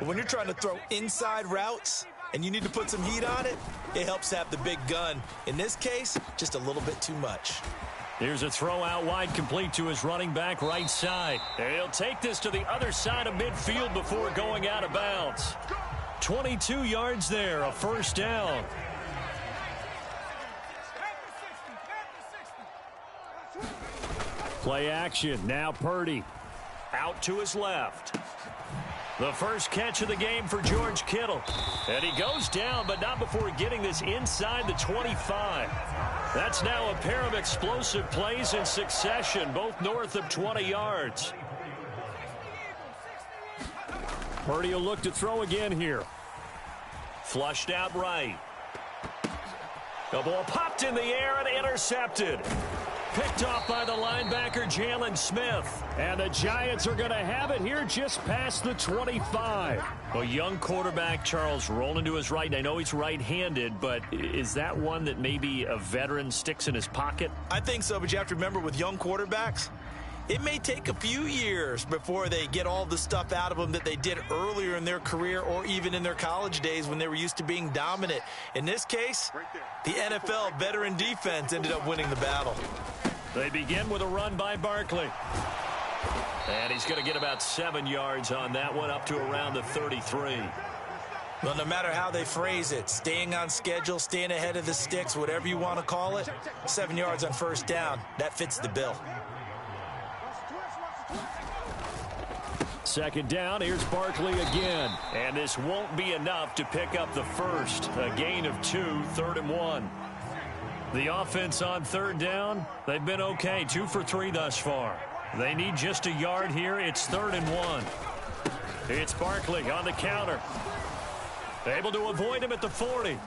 But when you're trying to throw inside routes and you need to put some heat on it, it helps have the big gun. In this case, just a little bit too much. Here's a throw out wide, complete to his running back right side. And he'll take this to the other side of midfield before going out of bounds. 22 yards there, a first down. Play action. Now Purdy. Out to his left. The first catch of the game for George Kittle. And he goes down, but not before getting this inside the 25. That's now a pair of explosive plays in succession, both north of 20 yards. Purdy will look to throw again here. Flushed out right. The ball popped in the air and intercepted. Picked off by the linebacker, Jalen Smith. And the Giants are going to have it here just past the 25. A young quarterback, Charles, rolling to his right. And I know he's right-handed, but is that one that maybe a veteran sticks in his pocket? I think so, but you have to remember with young quarterbacks, it may take a few years before they get all the stuff out of them that they did earlier in their career or even in their college days when they were used to being dominant. In this case, the NFL veteran defense ended up winning the battle. They begin with a run by Barkley. And he's going to get about 7 yards on that one, up to around the 33. Well, no matter how they phrase it, staying on schedule, staying ahead of the sticks, whatever you want to call it, 7 yards on first down, that fits the bill. Second down, here's Barkley again. And this won't be enough to pick up the first. A gain of 2, 3rd and 1. The offense on third down, they've been okay, 2 for 3 thus far. They need just a yard here. It's 3rd and 1. It's Barkley on the counter. Able to avoid him at the 40.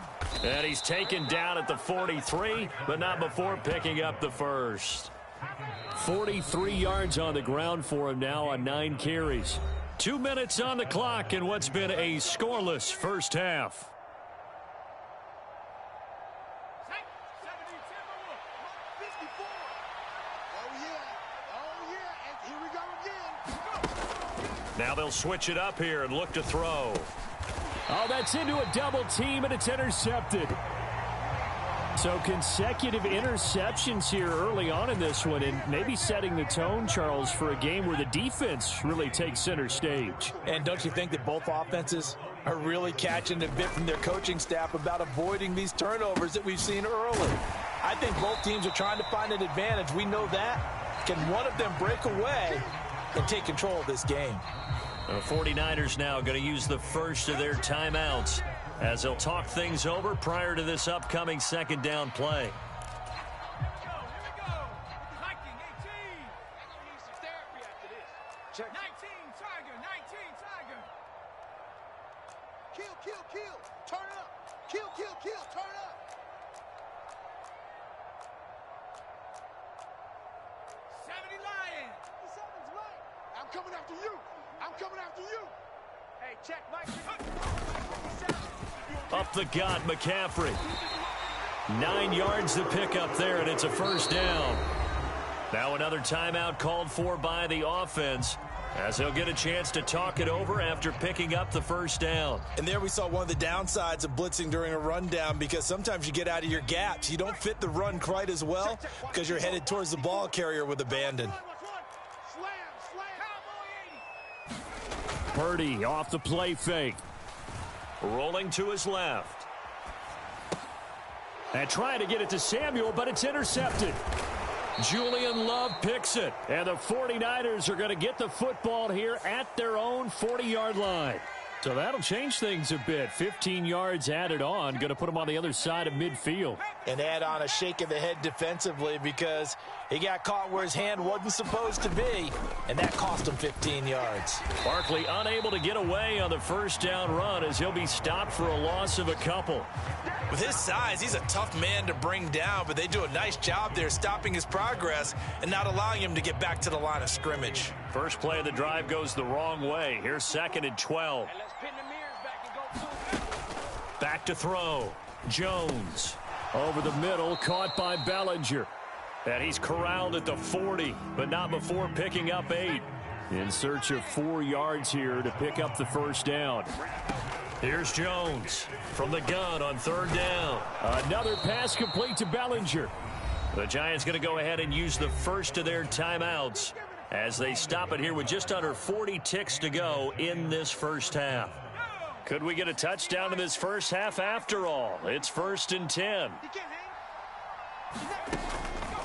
And he's taken down at the 43, but not before picking up the first. 43 yards on the ground for him now on 9 carries. 2 minutes on the clock in what's been a scoreless first half. Now they'll switch it up here and look to throw. Oh, that's into a double team, and it's intercepted. So consecutive interceptions here early on in this one, and maybe setting the tone, Charles, for a game where the defense really takes center stage. And don't you think that both offenses are really catching a bit from their coaching staff about avoiding these turnovers that we've seen early? I think both teams are trying to find an advantage. We know that. Can one of them break away and take control of this game? The 49ers now going to use the first of their timeouts as they'll talk things over prior to this upcoming second down play. Check. 19 Tiger, 19 Tiger. Kill, kill, kill. Turn up. Kill, kill, kill. Turn up. 70 Lion. 7's right. I'm coming after Hey, check, Mike. Up the gut, McCaffrey. 9 yards to pick up there, and it's a first down. Now another timeout called for by the offense, as he'll get a chance to talk it over after picking up the first down. And there we saw one of the downsides of blitzing during a rundown, because sometimes you get out of your gaps. You don't fit the run quite as well because you're headed towards the ball carrier with abandon. Purdy off the play fake. Rolling to his left. And trying to get it to Samuel, but it's intercepted. Julian Love picks it. And the 49ers are going to get the football here at their own 40-yard line. So that'll change things a bit. 15 yards added on. Going to put them on the other side of midfield. And add on a shake of the head defensively, because he got caught where his hand wasn't supposed to be, and that cost him 15 yards. Barkley unable to get away on the first down run, as he'll be stopped for a loss of a couple. With his size, he's a tough man to bring down, but they do a nice job there stopping his progress and not allowing him to get back to the line of scrimmage. First play of the drive goes the wrong way. Here's 2nd and 12. Back to throw. Jones. Over the middle, caught by Bellinger. And he's corralled at the 40, but not before picking up 8. In search of 4 yards here to pick up the first down. Here's Jones from the gun on 3rd down. Another pass complete to Bellinger. The Giants going to go ahead and use the first of their timeouts as they stop it here with just under 40 ticks to go in this first half. Could we get a touchdown in this first half after all? It's 1st and 10.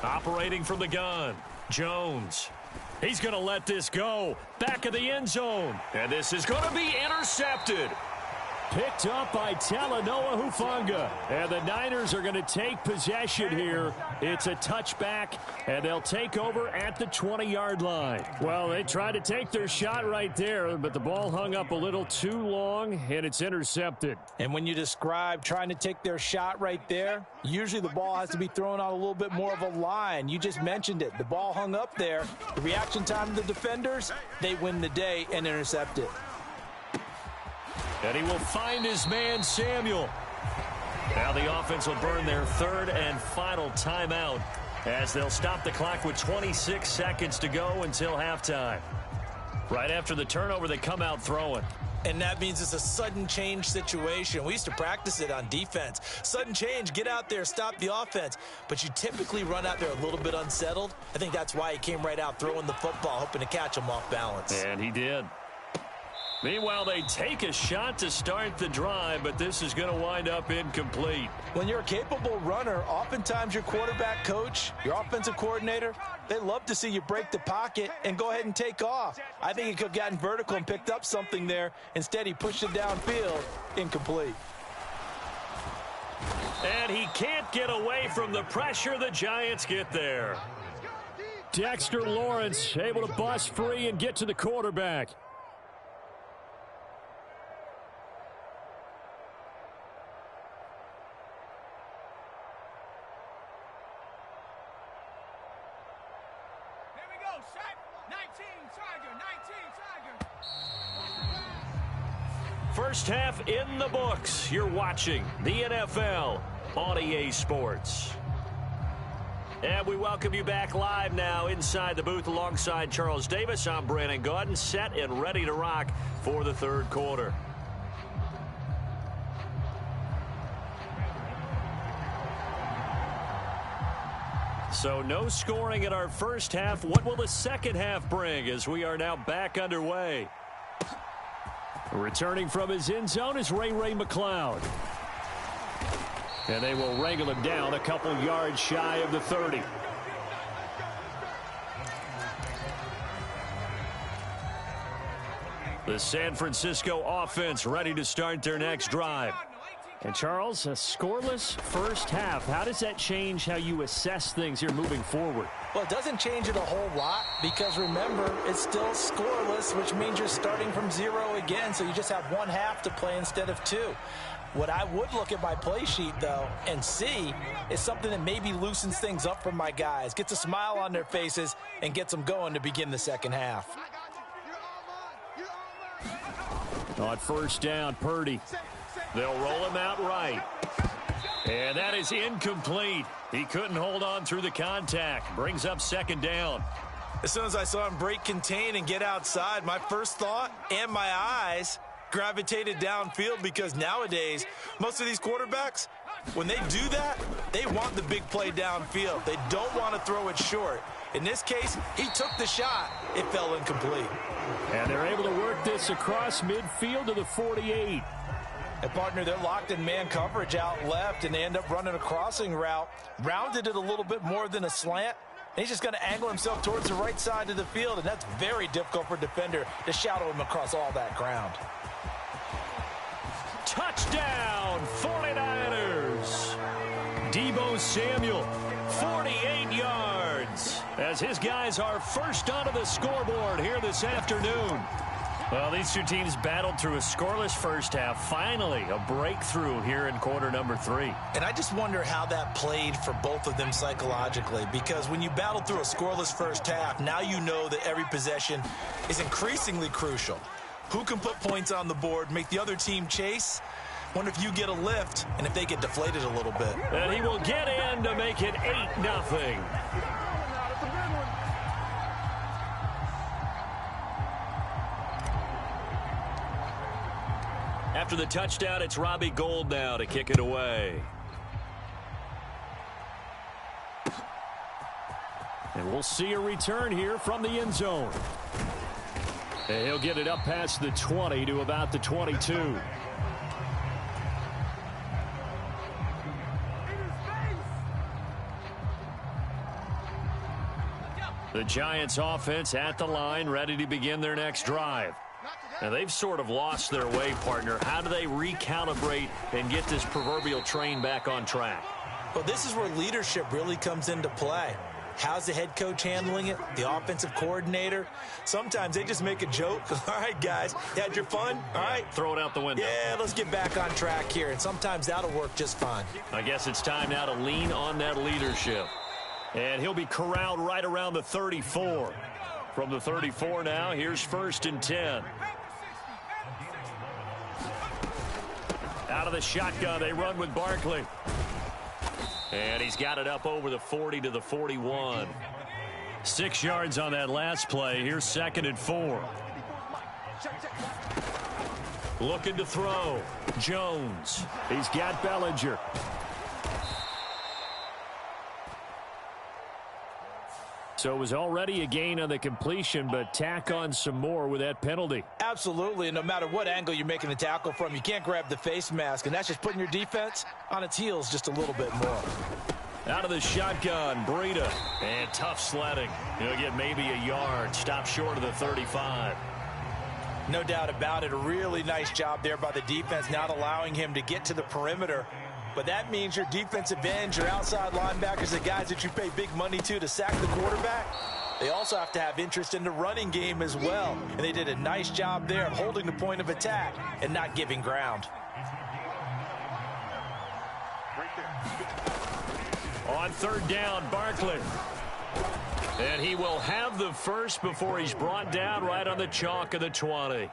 Operating from the gun, Jones. He's going to let this go. Back of the end zone. And this is going to be intercepted. Picked up by Talanoa Hufanga. And the Niners are going to take possession here. It's a touchback, and they'll take over at the 20-yard line. Well, they tried to take their shot right there, but the ball hung up a little too long, and it's intercepted. And when you describe trying to take their shot right there, usually the ball has to be thrown on a little bit more of a line. You just mentioned it. The ball hung up there. The reaction time of the defenders, they win the day and intercept it. And he will find his man, Samuel. Now the offense will burn their 3rd and final timeout as they'll stop the clock with 26 seconds to go until halftime. Right after the turnover, they come out throwing. And that means it's a sudden change situation. We used to practice it on defense. Sudden change, get out there, stop the offense. But you typically run out there a little bit unsettled. I think that's why he came right out throwing the football, hoping to catch him off balance. And he did. Meanwhile, they take a shot to start the drive, but this is going to wind up incomplete. When you're a capable runner, oftentimes your quarterback coach, your offensive coordinator, they love to see you break the pocket and go ahead and take off. I think he could have gotten vertical and picked up something there. Instead, he pushed it downfield, incomplete. And he can't get away from the pressure. The Giants get there. Dexter Lawrence able to bust free and get to the quarterback. First half in the books. You're watching the NFL on EA Sports. And we welcome you back live now inside the booth alongside Charles Davis. I'm Brandon Gaudin, set and ready to rock for the 3rd quarter. So no scoring in our first half. What will the second half bring as we are now back underway? Returning from his end zone is Ray McCloud. And they will wrangle him down a couple yards shy of the 30. The San Francisco offense ready to start their next drive. And Charles, a scoreless first half. How does that change how you assess things here moving forward? Well, it doesn't change it a whole lot because, remember, it's still scoreless, which means you're starting from 0 again, so you just have 1 half to play instead of 2. What I would look at my play sheet, though, and see is something that maybe loosens things up for my guys, gets a smile on their faces, and gets them going to begin the second half. On first down, Purdy. They'll roll him out right. And that is incomplete. He couldn't hold on through the contact. Brings up second down. As soon as I saw him break contain and get outside, my first thought and my eyes gravitated downfield, because nowadays, most of these quarterbacks, when they do that, they want the big play downfield. They don't want to throw it short. In this case, he took the shot. It fell incomplete. And they're able to work this across midfield to the 48. And, partner, they're locked in man coverage out left, and they end up running a crossing route. Rounded it a little bit more than a slant. And he's just going to angle himself towards the right side of the field, and that's very difficult for a defender to shadow him across all that ground. Touchdown, 49ers. Deebo Samuel, 48 yards, as his guys are first onto the scoreboard here this afternoon. Well, these two teams battled through a scoreless first half. Finally, a breakthrough here in quarter number 3. And I just wonder how that played for both of them psychologically, because when you battle through a scoreless first half, now you know that every possession is increasingly crucial. Who can put points on the board, make the other team chase? Wonder if you get a lift and if they get deflated a little bit. And he will get in to make it 8-0. After the touchdown, it's Robbie Gould now to kick it away. And we'll see a return here from the end zone. And he'll get it up past the 20 to about the 22. The Giants offense at the line, ready to begin their next drive. Now, they've sort of lost their way, partner. How do they recalibrate and get this proverbial train back on track? Well, this is where leadership really comes into play. How's the head coach handling it? The offensive coordinator? Sometimes they just make a joke. All right, guys, you had your fun? All right. Throw it out the window. Yeah, let's get back on track here. And sometimes that'll work just fine. I guess it's time now to lean on that leadership. And he'll be corralled right around the 34. From the 34 now, here's 1st and 10. Out of the shotgun, they run with Barkley. And he's got it up over the 40 to the 41. 6 yards on that last play. Here's 2nd and 4. Looking to throw. Jones. He's got Bellinger. So it was already a gain on the completion, but tack on some more with that penalty. Absolutely, and no matter what angle you're making the tackle from, you can't grab the face mask, and that's just putting your defense on its heels just a little bit more. Out of the shotgun, Breida, and tough sledding. He'll get maybe a yard, stop short of the 35. No doubt about it, a really nice job there by the defense, not allowing him to get to the perimeter. But that means your defensive ends, your outside linebackers, the guys that you pay big money to sack the quarterback, they also have to have interest in the running game as well. And they did a nice job there of holding the point of attack and not giving ground. On 3rd down, Barkley. And he will have the first before he's brought down right on the chalk of the 20.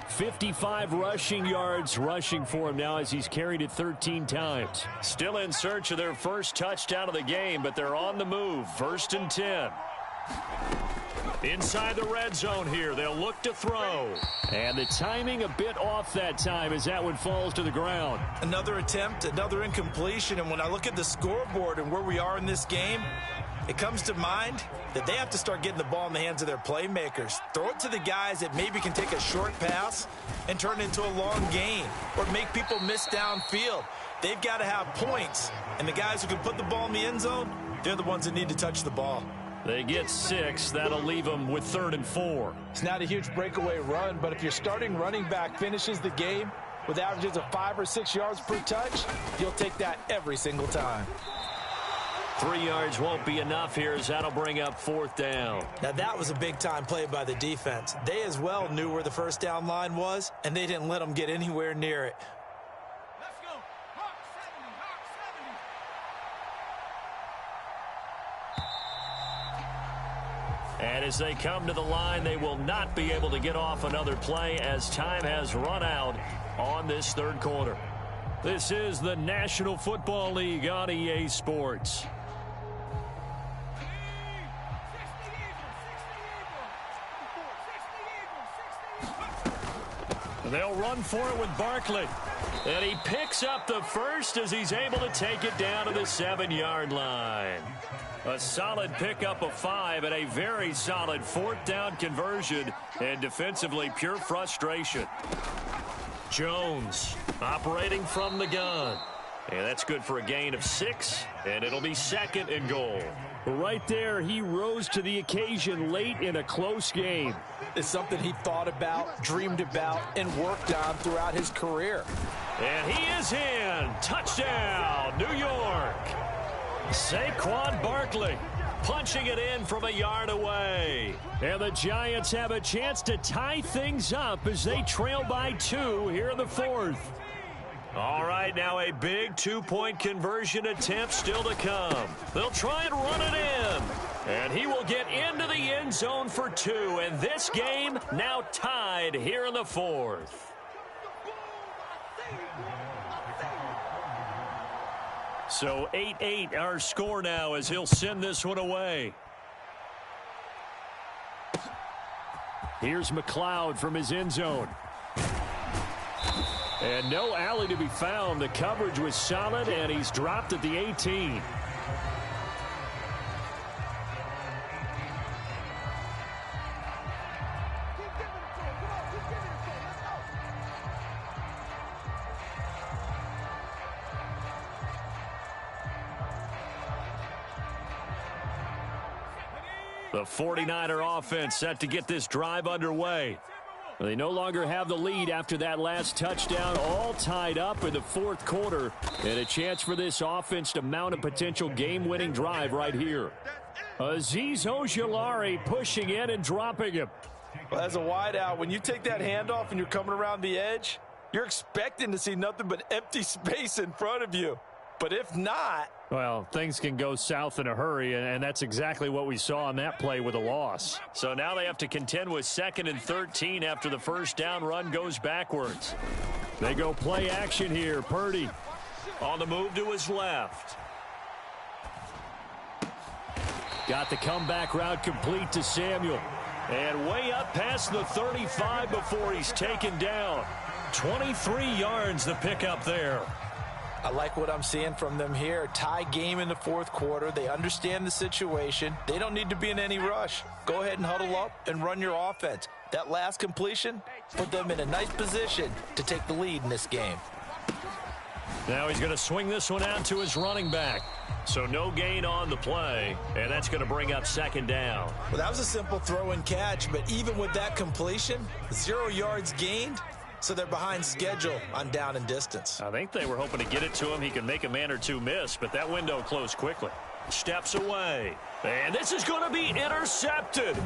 55 rushing yards rushing for him now as he's carried it 13 times. Still in search of their first touchdown of the game, but they're on the move. 1st and 10. Inside the red zone here. They'll look to throw. And the timing a bit off that time as that one falls to the ground. Another attempt, another incompletion. And when I look at the scoreboard and where we are in this game, it comes to mind that they have to start getting the ball in the hands of their playmakers. Throw it to the guys that maybe can take a short pass and turn it into a long gain or make people miss downfield. They've got to have points. And the guys who can put the ball in the end zone, they're the ones that need to touch the ball. They get 6. That'll leave them with 3rd and 4. It's not a huge breakaway run, but if your starting running back finishes the game with averages of 5 or 6 yards per touch, you'll take that every single time. 3 yards won't be enough here as that'll bring up 4th down. Now that was a big-time play by the defense. They as well knew where the first down line was, and they didn't let them get anywhere near it. Let's go. Hawk 70, Hawk 70. And as they come to the line, they will not be able to get off another play as time has run out on this third quarter. This is the National Football League on EA Sports. They'll run for it with Barkley. And he picks up the first as he's able to take it down to the 7-yard line. A solid pickup of 5 and a very solid fourth down conversion, and defensively pure frustration. Jones operating from the gun. And that's good for a gain of 6, and it'll be 2nd and goal. Right there, he rose to the occasion late in a close game. It's something he thought about, dreamed about, and worked on throughout his career. And he is in. Touchdown, New York. Saquon Barkley punching it in from a yard away. And the Giants have a chance to tie things up as they trail by 2 here in the fourth. All right, now a big 2-point conversion attempt still to come. They'll try and run it in. And he will get into the end zone for 2. And this game now tied here in the fourth. So 8-8 our score now as he'll send this one away. Here's McLeod from his end zone. And no alley to be found. The coverage was solid, and he's dropped at the 18. The 49er offense set to get this drive underway. They no longer have the lead after that last touchdown, all tied up in the fourth quarter, and a chance for this offense to mount a potential game-winning drive right here. Azeez Ojulari pushing in and dropping him. Well, as a wideout, when you take that handoff and you're coming around the edge, you're expecting to see nothing but empty space in front of you. But if not, well, things can go south in a hurry, and that's exactly what we saw on that play with a loss. So now they have to contend with 2nd and 13 after the first down run goes backwards. They go play action here. Purdy on the move to his left. Got the comeback route complete to Samuel. And way up past the 35 before he's taken down. 23 yards the pickup there. I like what I'm seeing from them here. Tie game in the fourth quarter. They understand the situation. They don't need to be in any rush. Go ahead and huddle up and run your offense. That last completion put them in a nice position to take the lead in this game. Now he's going to swing this one out to his running back. So no gain on the play, and that's going to bring up 2nd down. Well, that was a simple throw and catch, but even with that completion, 0 yards gained. So they're behind schedule on down and distance. I think they were hoping to get it to him. He can make a man or two miss, but that window closed quickly. Steps away. And this is going to be intercepted.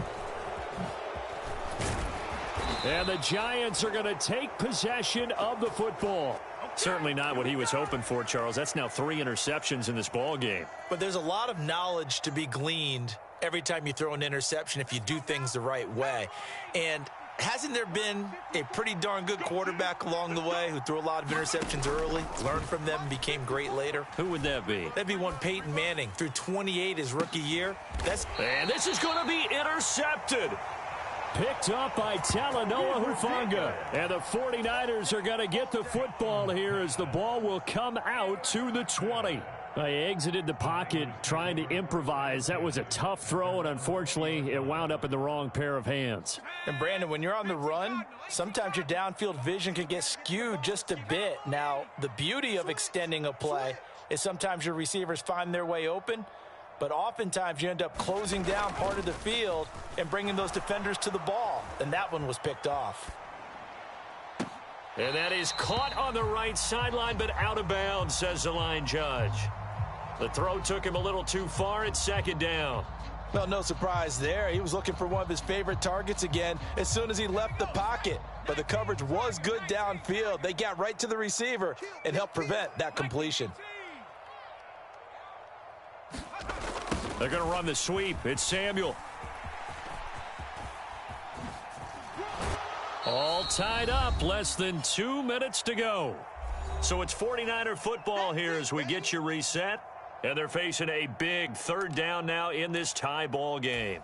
And the Giants are going to take possession of the football. Certainly not what he was hoping for, Charles. That's now 3 interceptions in this ball game. But there's a lot of knowledge to be gleaned every time you throw an interception if you do things the right way. And hasn't there been a pretty darn good quarterback along the way who threw a lot of interceptions early, learned from them, and became great later? Who would that be? That'd be one Peyton Manning. Threw 28 his rookie year. And this is going to be intercepted. Picked up by Talanoa Hufanga. And the 49ers are going to get the football here as the ball will come out to the 20. They exited the pocket trying to improvise. That was a tough throw, and unfortunately, it wound up in the wrong pair of hands. And, Brandon, when you're on the run, sometimes your downfield vision can get skewed just a bit. Now, the beauty of extending a play is sometimes your receivers find their way open, but oftentimes you end up closing down part of the field and bringing those defenders to the ball, and that one was picked off. And that is caught on the right sideline, but out of bounds, says the line judge. The throw took him a little too far. It's 2nd down. Well, no surprise there. He was looking for one of his favorite targets again as soon as he left the pocket. But the coverage was good downfield. They got right to the receiver and helped prevent that completion. They're going to run the sweep. It's Samuel. All tied up, less than 2 minutes to go. So it's 49er football here as we get you reset. And they're facing a big third down now in this tie ball game.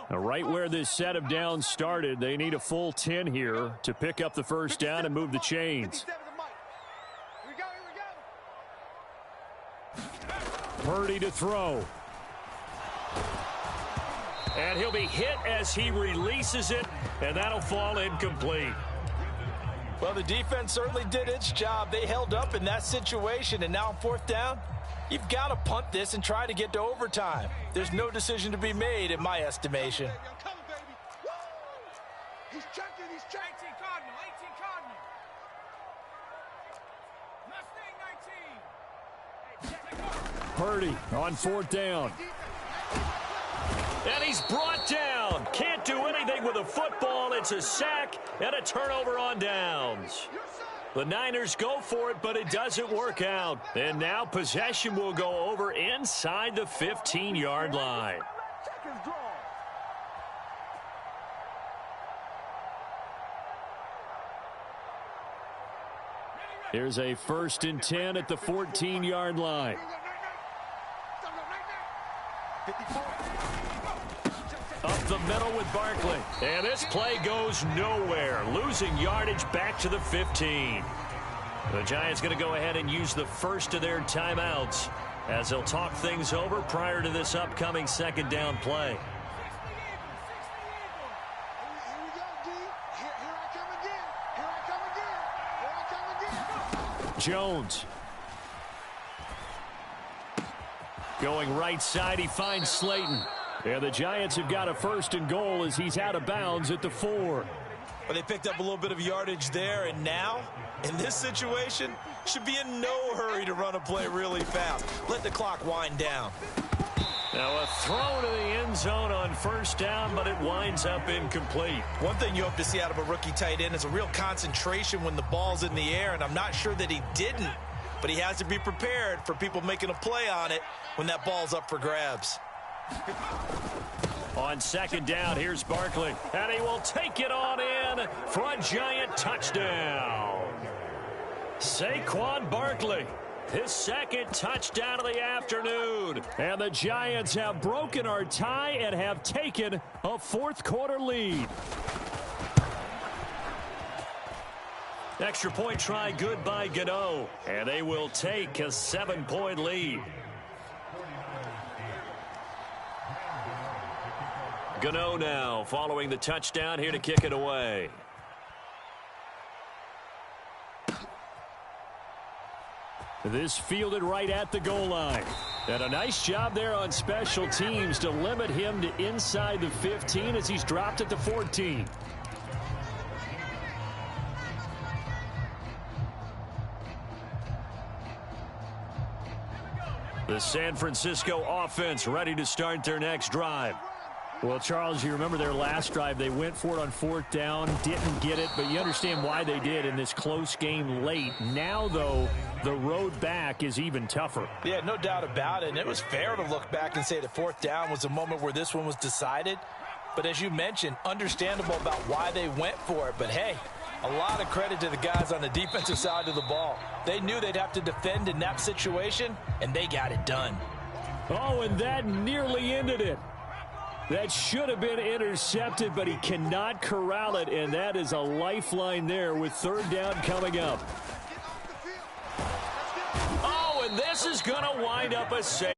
Now, right where this set of downs started, they need a full 10 here to pick up the first down and move the chains. Purdy to throw. And he'll be hit as he releases it, and that'll fall incomplete. Well, the defense certainly did its job. They held up in that situation, and now on fourth down, you've got to punt this and try to get to overtime. There's no decision to be made in my estimation. He's checking, he's checking. 18 Cardinal, 18 Cardinal. Mustang 19. Purdy on fourth down. And he's brought down. Can't do anything with a football. It's a sack and a turnover on downs. The Niners go for it, but it doesn't work out. And now possession will go over inside the 15-yard line. Here's a 1st and 10 at the 14-yard line. Up the middle with Barkley. And this play goes nowhere. Losing yardage back to the 15. The Giants going to go ahead and use the first of their timeouts as they'll talk things over prior to this upcoming second down play. Jones. Going right side, he finds Slayton. And the Giants have got a 1st and goal as he's out of bounds at the 4. Well, they picked up a little bit of yardage there, and now, in this situation, should be in no hurry to run a play really fast. Let the clock wind down. Now a throw to the end zone on 1st down, but it winds up incomplete. One thing you hope to see out of a rookie tight end is a real concentration when the ball's in the air, and I'm not sure that he didn't, but he has to be prepared for people making a play on it when that ball's up for grabs. On 2nd down, here's Barkley, and he will take it on in for a Giant touchdown. Saquon Barkley, his 2nd touchdown of the afternoon. And the Giants have broken our tie and have taken a 4th quarter lead. Extra point try good by Gano, and they will take a 7-point lead. Gano now following the touchdown here to kick it away. This fielded right at the goal line. And a nice job there on special teams to limit him to inside the 15 as he's dropped at the 14. The San Francisco offense ready to start their next drive. Well, Charles, you remember their last drive. They went for it on 4th down, didn't get it, but you understand why they did in this close game late. Now, though, the road back is even tougher. Yeah, no doubt about it. And it was fair to look back and say the 4th down was the moment where this one was decided. But as you mentioned, understandable about why they went for it. But, hey, a lot of credit to the guys on the defensive side of the ball. They knew they'd have to defend in that situation, and they got it done. Oh, and that nearly ended it. That should have been intercepted, but he cannot corral it, and that is a lifeline there with 3rd down coming up. Oh, and this is going to wind up a save.